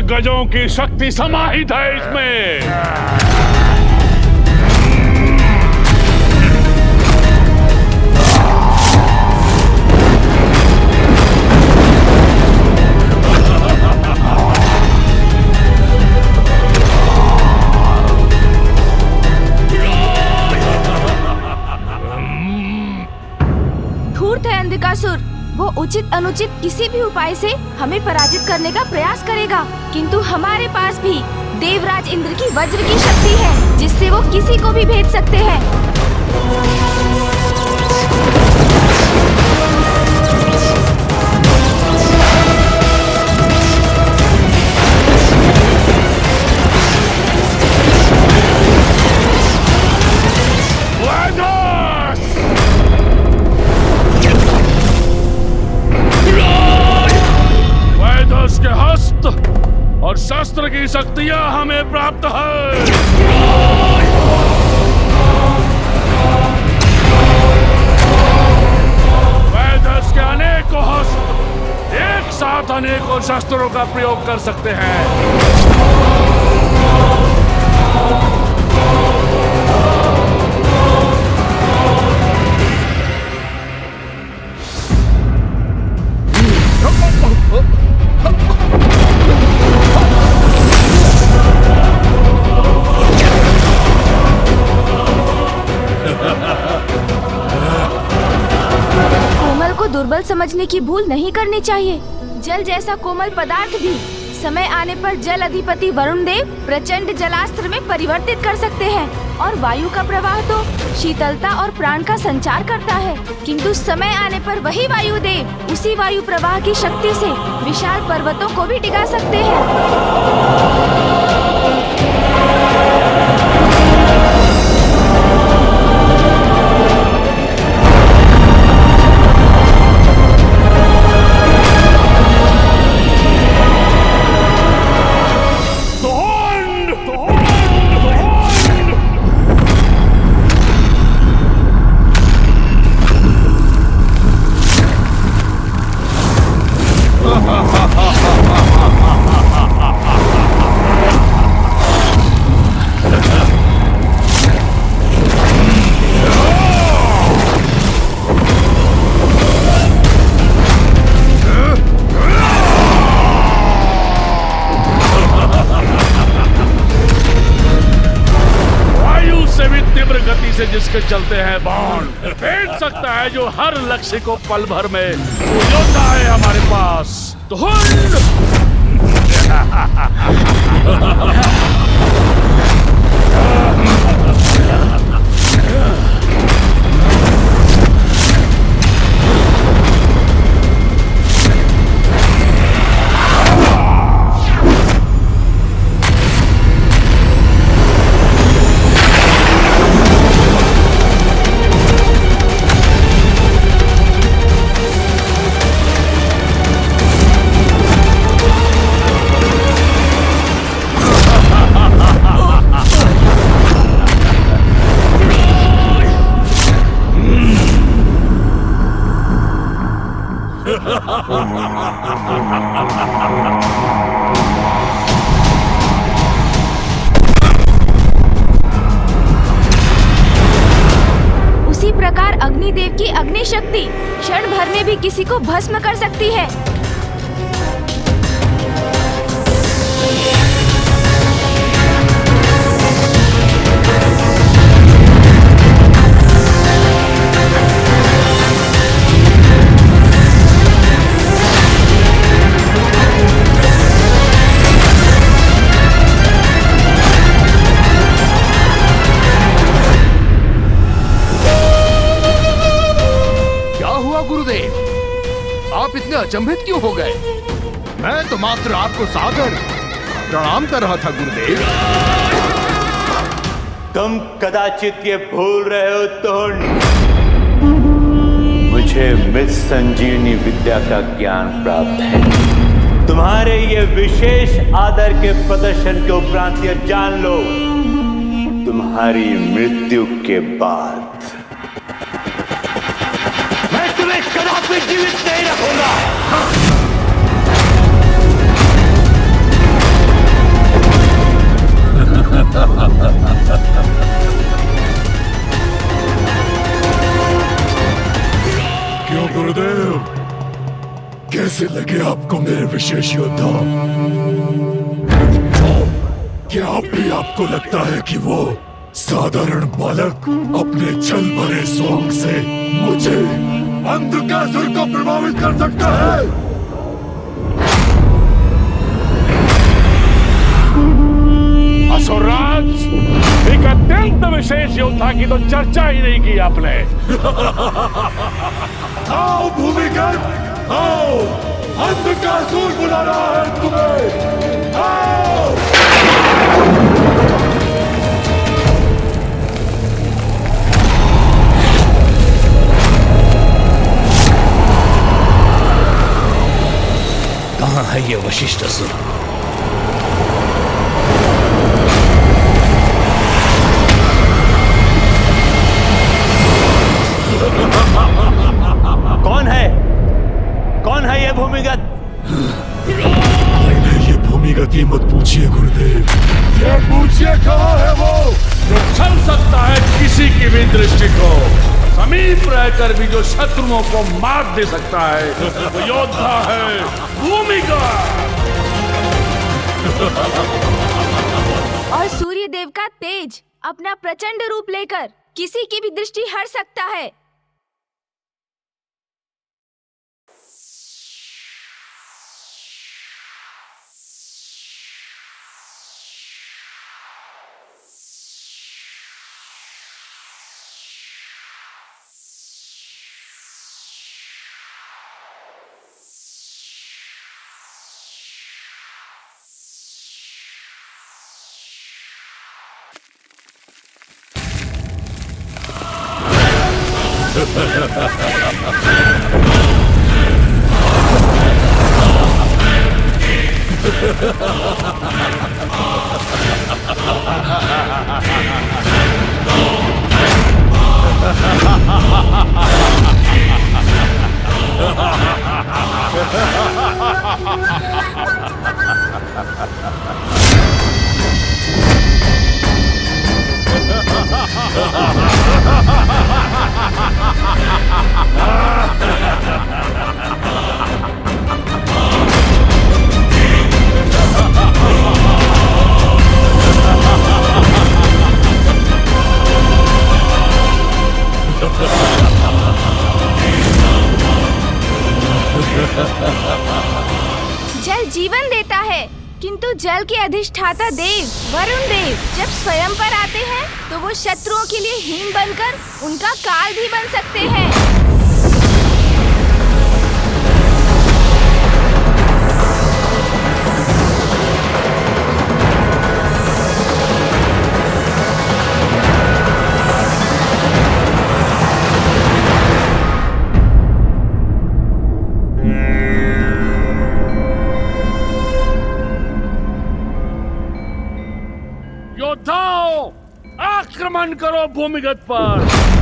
गजों की शक्ति समाहित है इसमें। धूर्त है अंधकासुर। वो उचित अनुचित किसी भी उपाय से हमें पराजित करने का प्रयास करेगा, किंतु हमारे पास भी देवराज इंद्र की वज्र की शक्ति है, जिससे वो किसी को भी भेद सकते हैं। के हस्त और शस्त्र की शक्तियां हमें प्राप्त है। वैदस के अनेकों हस्त एक साथ अनेकों शस्त्रों का प्रयोग कर सकते हैं। कोमल को दुर्बल समझने की भूल नहीं करनी चाहिए। जल जैसा कोमल पदार्थ भी समय आने पर जल अधिपति वरुण देव प्रचंड जलास्त्र में परिवर्तित कर सकते हैं, और वायु का प्रवाह तो शीतलता और प्राण का संचार करता है, किंतु समय आने पर वही वायु देव उसी वायु प्रवाह की शक्ति से विशाल पर्वतों को भी डिगा सकते हैं। जिसके चलते हैं बाण भेज सकता है, जो हर लक्ष्य को पल भर में योद्धा है हमारे पास। उसी प्रकार अग्निदेव की अग्नि शक्ति क्षण भर में भी किसी को भस्म कर सकती है। गुरुदेव, आप इतने अचंभित क्यों हो गए? मैं तो मात्र आपको सादर प्रणाम कर रहा था गुरुदेव। तुम कदाचित ये भूल रहे हो तुंड, मुझे मृत संजीवनी विद्या का ज्ञान प्राप्त है। तुम्हारे ये विशेष आदर के प्रदर्शन के उपरांत ये जान लो, तुम्हारी मृत्यु के बाद मैं तुम्हें कदापि जीवित नहीं रखूंगा। क्यों गुरुदेव, कैसे लगे आपको मेरे विशेष योद्धा? क्या अब भी आपको लगता है कि वो साधारण बालक अपने छल भरे स्वांग से मुझे अंधकासुर को प्रभावित कर सकता है? असुरराज, एक अत्यंत विशेष योद्धा की तो चर्चा ही नहीं की आपने। आओ भूमिगत, आओ, अंधकासुर बुला रहा है तुम्हें। आओ। कहाँ है ये वशिष्ठ असुर? कौन है ये भूमिगत? ये भूमिगत की मत पूछिए गुरुदेव, ये पूछिए कहाँ है वो जो छल सकता है किसी की भी दृष्टि को, समीप रहकर भी जो शत्रुओं को मार दे सकता है, वो योद्धा है भूमिगत। और सूर्य देव का तेज अपना प्रचंड रूप लेकर किसी की भी दृष्टि हर सकता है। जल जीवन देता है, किंतु जल के अधिष्ठाता देव वरुण देव जब स्वयं पर आते हैं तो वो शत्रुओं के लिए हिम बनकर उनका काल भी बन सकते हैं। योद्धाओं, आक्रमण करो भूमिगत पर।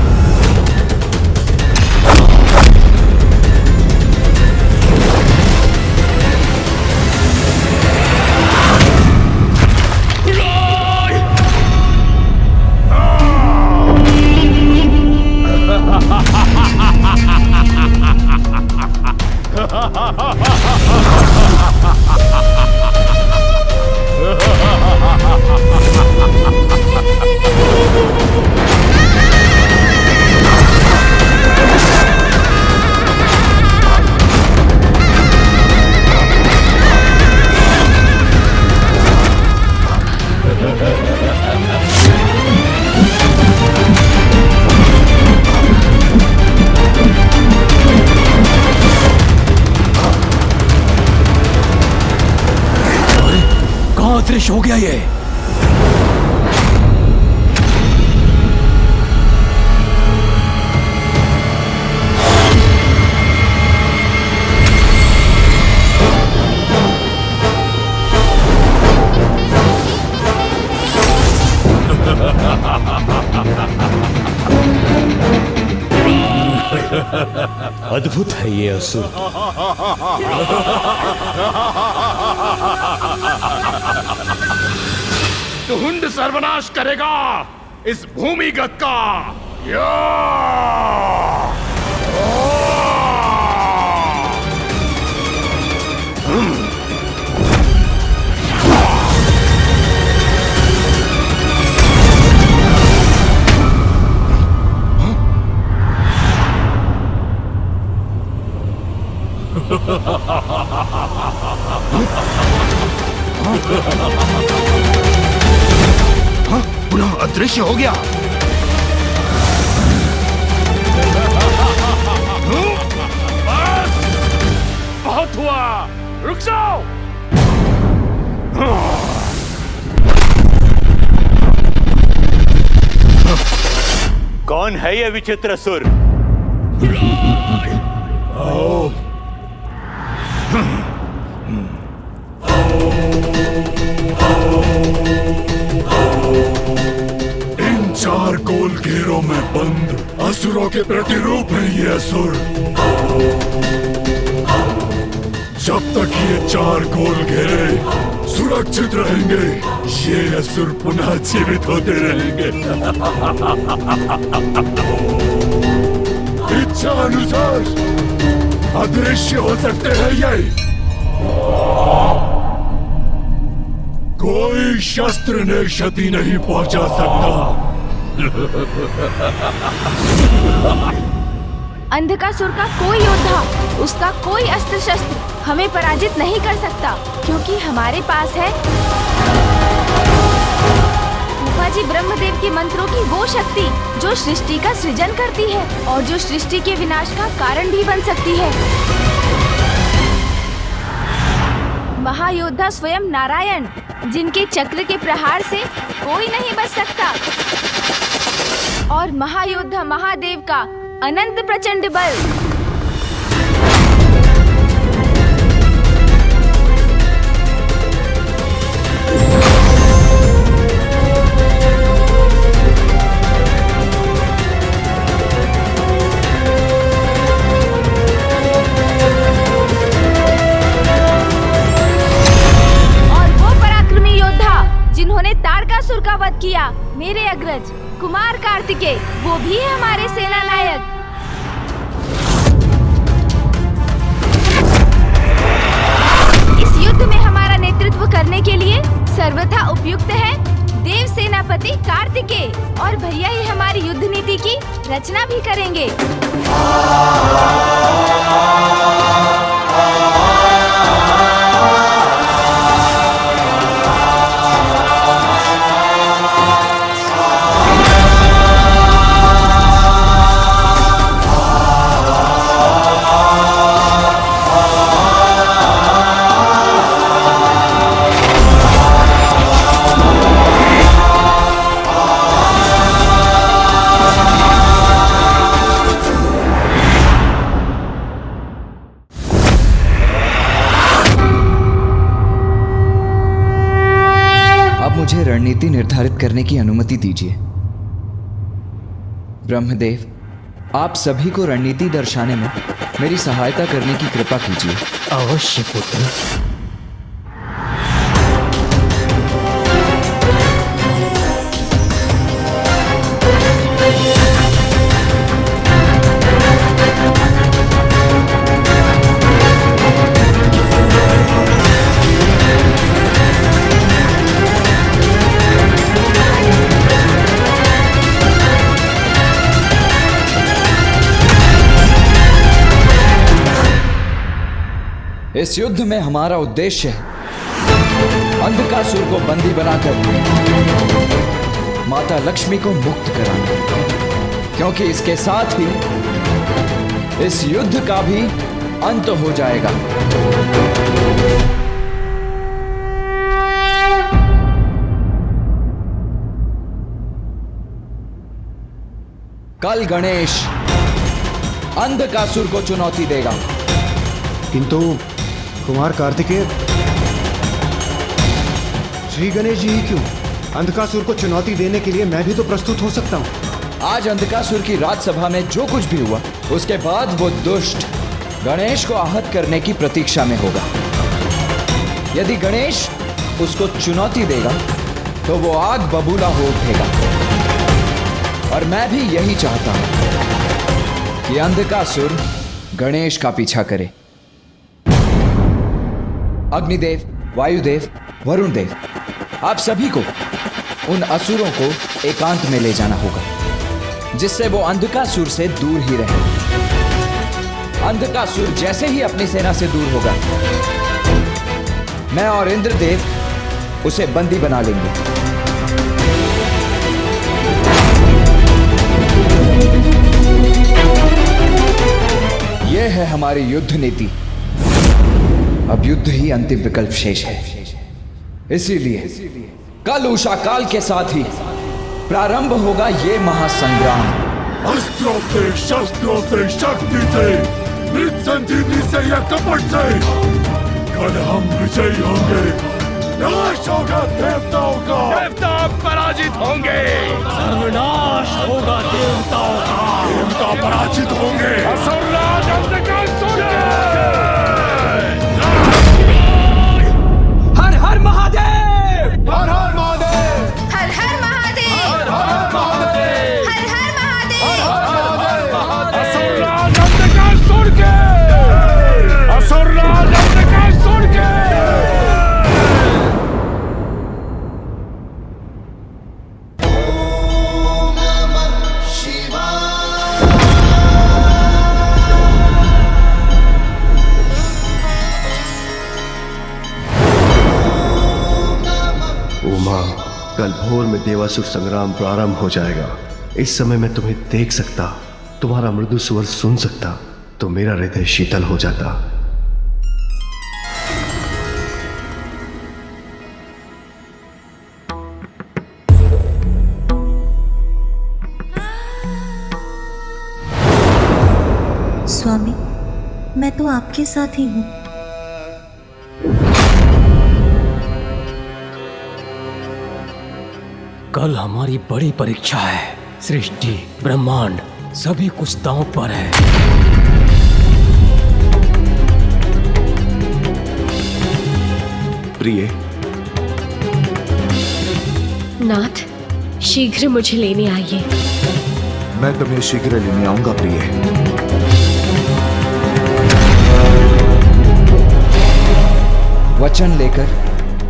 अदृश्य हो गया ये। अद्भुत है ये असुर। धुंध सर्वनाश करेगा इस भूमिगत का। या! पुनः अदृश्य हो गया। बस बहुत हुआ, रुक जाओ। कौन है ये विचित्र असुर? आओ। इन 4 गोल घेरों में बंद असुरों के प्रतिरूप है ये असुर। जब तक ये 4 गोल घेरे सुरक्षित रहेंगे, ये असुर पुनः जीवित होते रहेंगे। इच्छा अनुसार अदृश्य हो सकते हैं ये। कोई शस्त्र ने क्षति नहीं पहुंचा सकता। अंधकासुर का कोई योद्धा, उसका कोई अस्त्र शस्त्र हमें पराजित नहीं कर सकता, क्योंकि हमारे पास है जी ब्रह्मदेव के मंत्रों की वो शक्ति जो सृष्टि का सृजन करती है और जो सृष्टि के विनाश का कारण भी बन सकती है। महायोद्धा स्वयं नारायण, जिनके चक्र के प्रहार से कोई नहीं बच सकता, और महायोद्धा महादेव का अनंत प्रचंड बल। जिन्होंने तारकासुर का वध किया, मेरे अग्रज कुमार कार्तिकेय, वो भी है हमारे सेना नायक। इस युद्ध में हमारा नेतृत्व करने के लिए सर्वथा उपयुक्त है देव सेनापति कार्तिकेय, और भैया ही हमारी युद्ध नीति की रचना भी करेंगे। मुझे रणनीति निर्धारित करने की अनुमति दीजिए। ब्रह्मदेव, आप सभी को रणनीति दर्शाने में मेरी सहायता करने की कृपा कीजिए। अवश्य पुत्र। इस युद्ध में हमारा उद्देश्य है अंधकासुर को बंदी बनाकर माता लक्ष्मी को मुक्त कराना, क्योंकि इसके साथ ही इस युद्ध का भी अंत हो जाएगा। कल गणेश अंधकासुर को चुनौती देगा। किंतु कुमार कार्तिकेय, श्री गणेश जी ही क्यों? अंधकासुर को चुनौती देने के लिए मैं भी तो प्रस्तुत हो सकता हूँ। आज अंधकासुर की राजसभा में जो कुछ भी हुआ, उसके बाद वो दुष्ट गणेश को आहत करने की प्रतीक्षा में होगा। यदि गणेश उसको चुनौती देगा तो वो आग बबूला हो उठेगा। और मैं भी यही चाहता हूं कि अंधकासुर गणेश का पीछा करे। अग्निदेव, वायुदेव, वरुण देव, आप सभी को उन असुरों को एकांत में ले जाना होगा, जिससे वो अंधकासुर से दूर ही रहे। अंधकासुर जैसे ही अपनी सेना से दूर होगा, मैं और इंद्रदेव उसे बंदी बना लेंगे। यह है हमारी युद्ध नीति। अब युद्ध ही अंतिम विकल्प शेष है। इसीलिए कल उषा काल के साथ ही प्रारंभ होगा ये महासंग्राम। अस्त्रों से, शस्त्रों से, शक्ति से, मृत संजीवनी से या कपट से कल हम विजयी होंगे। नाश होगा देवताओं का, देवता पराजित होंगे। सर्वनाश होगा देवताओं का, देवता पराजित होंगे। असुरराज अंधकासुर हर हर महादेव, हर हर महादेव, हर हर महादेव, हर हर महादेव, हर हर महादेव। असुरराज अंधकासुर के, असुरराज अंधकासुर के। उमा, कल भोर में देवासुर संग्राम प्रारंभ हो जाएगा। इस समय मैं तुम्हें देख सकता, तुम्हारा मृदु स्वर सुन सकता, तो मेरा हृदय शीतल हो जाता। स्वामी, मैं तो आपके साथ ही हूँ। कल हमारी बड़ी परीक्षा है। सृष्टि, ब्रह्मांड सभी कुछ दांव पर है। प्रिय, नाथ, शीघ्र मुझे लेने आइए। मैं तुम्हें शीघ्र लेने आऊंगा प्रिय। वचन लेकर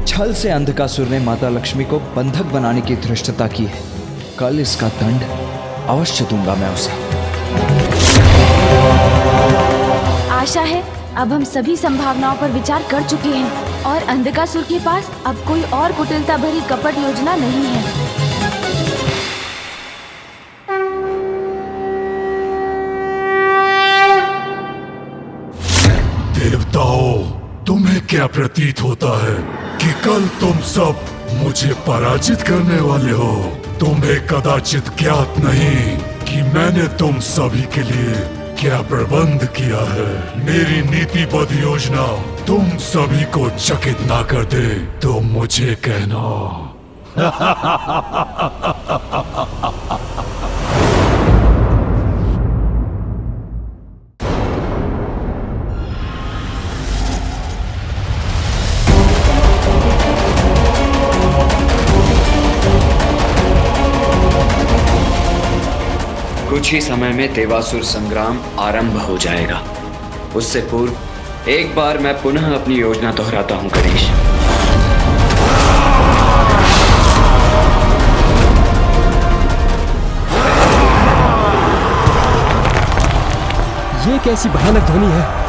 छल से अंधकासुर ने माता लक्ष्मी को बंधक बनाने की धृष्टता की है। कल इसका दंड अवश्य दूंगा मैं उसे। आशा है अब हम सभी संभावनाओं पर विचार कर चुके हैं और अंधकासुर के पास अब कोई और कुटिलता भरी कपट योजना नहीं है। देवताओं, तुम्हें क्या प्रतीत होता है कि कल तुम सब मुझे पराजित करने वाले हो? तुम्हें कदाचित ज्ञात नहीं कि मैंने तुम सभी के लिए क्या प्रबंध किया है। मेरी नीतिबद्ध योजना तुम सभी को चकित ना कर दे तो मुझे कहना। कुछ ही समय में देवासुर संग्राम आरंभ हो जाएगा। उससे पूर्व एक बार मैं पुनः अपनी योजना दोहराता हूं गणेश। ये कैसी भयानक ध्वनि है?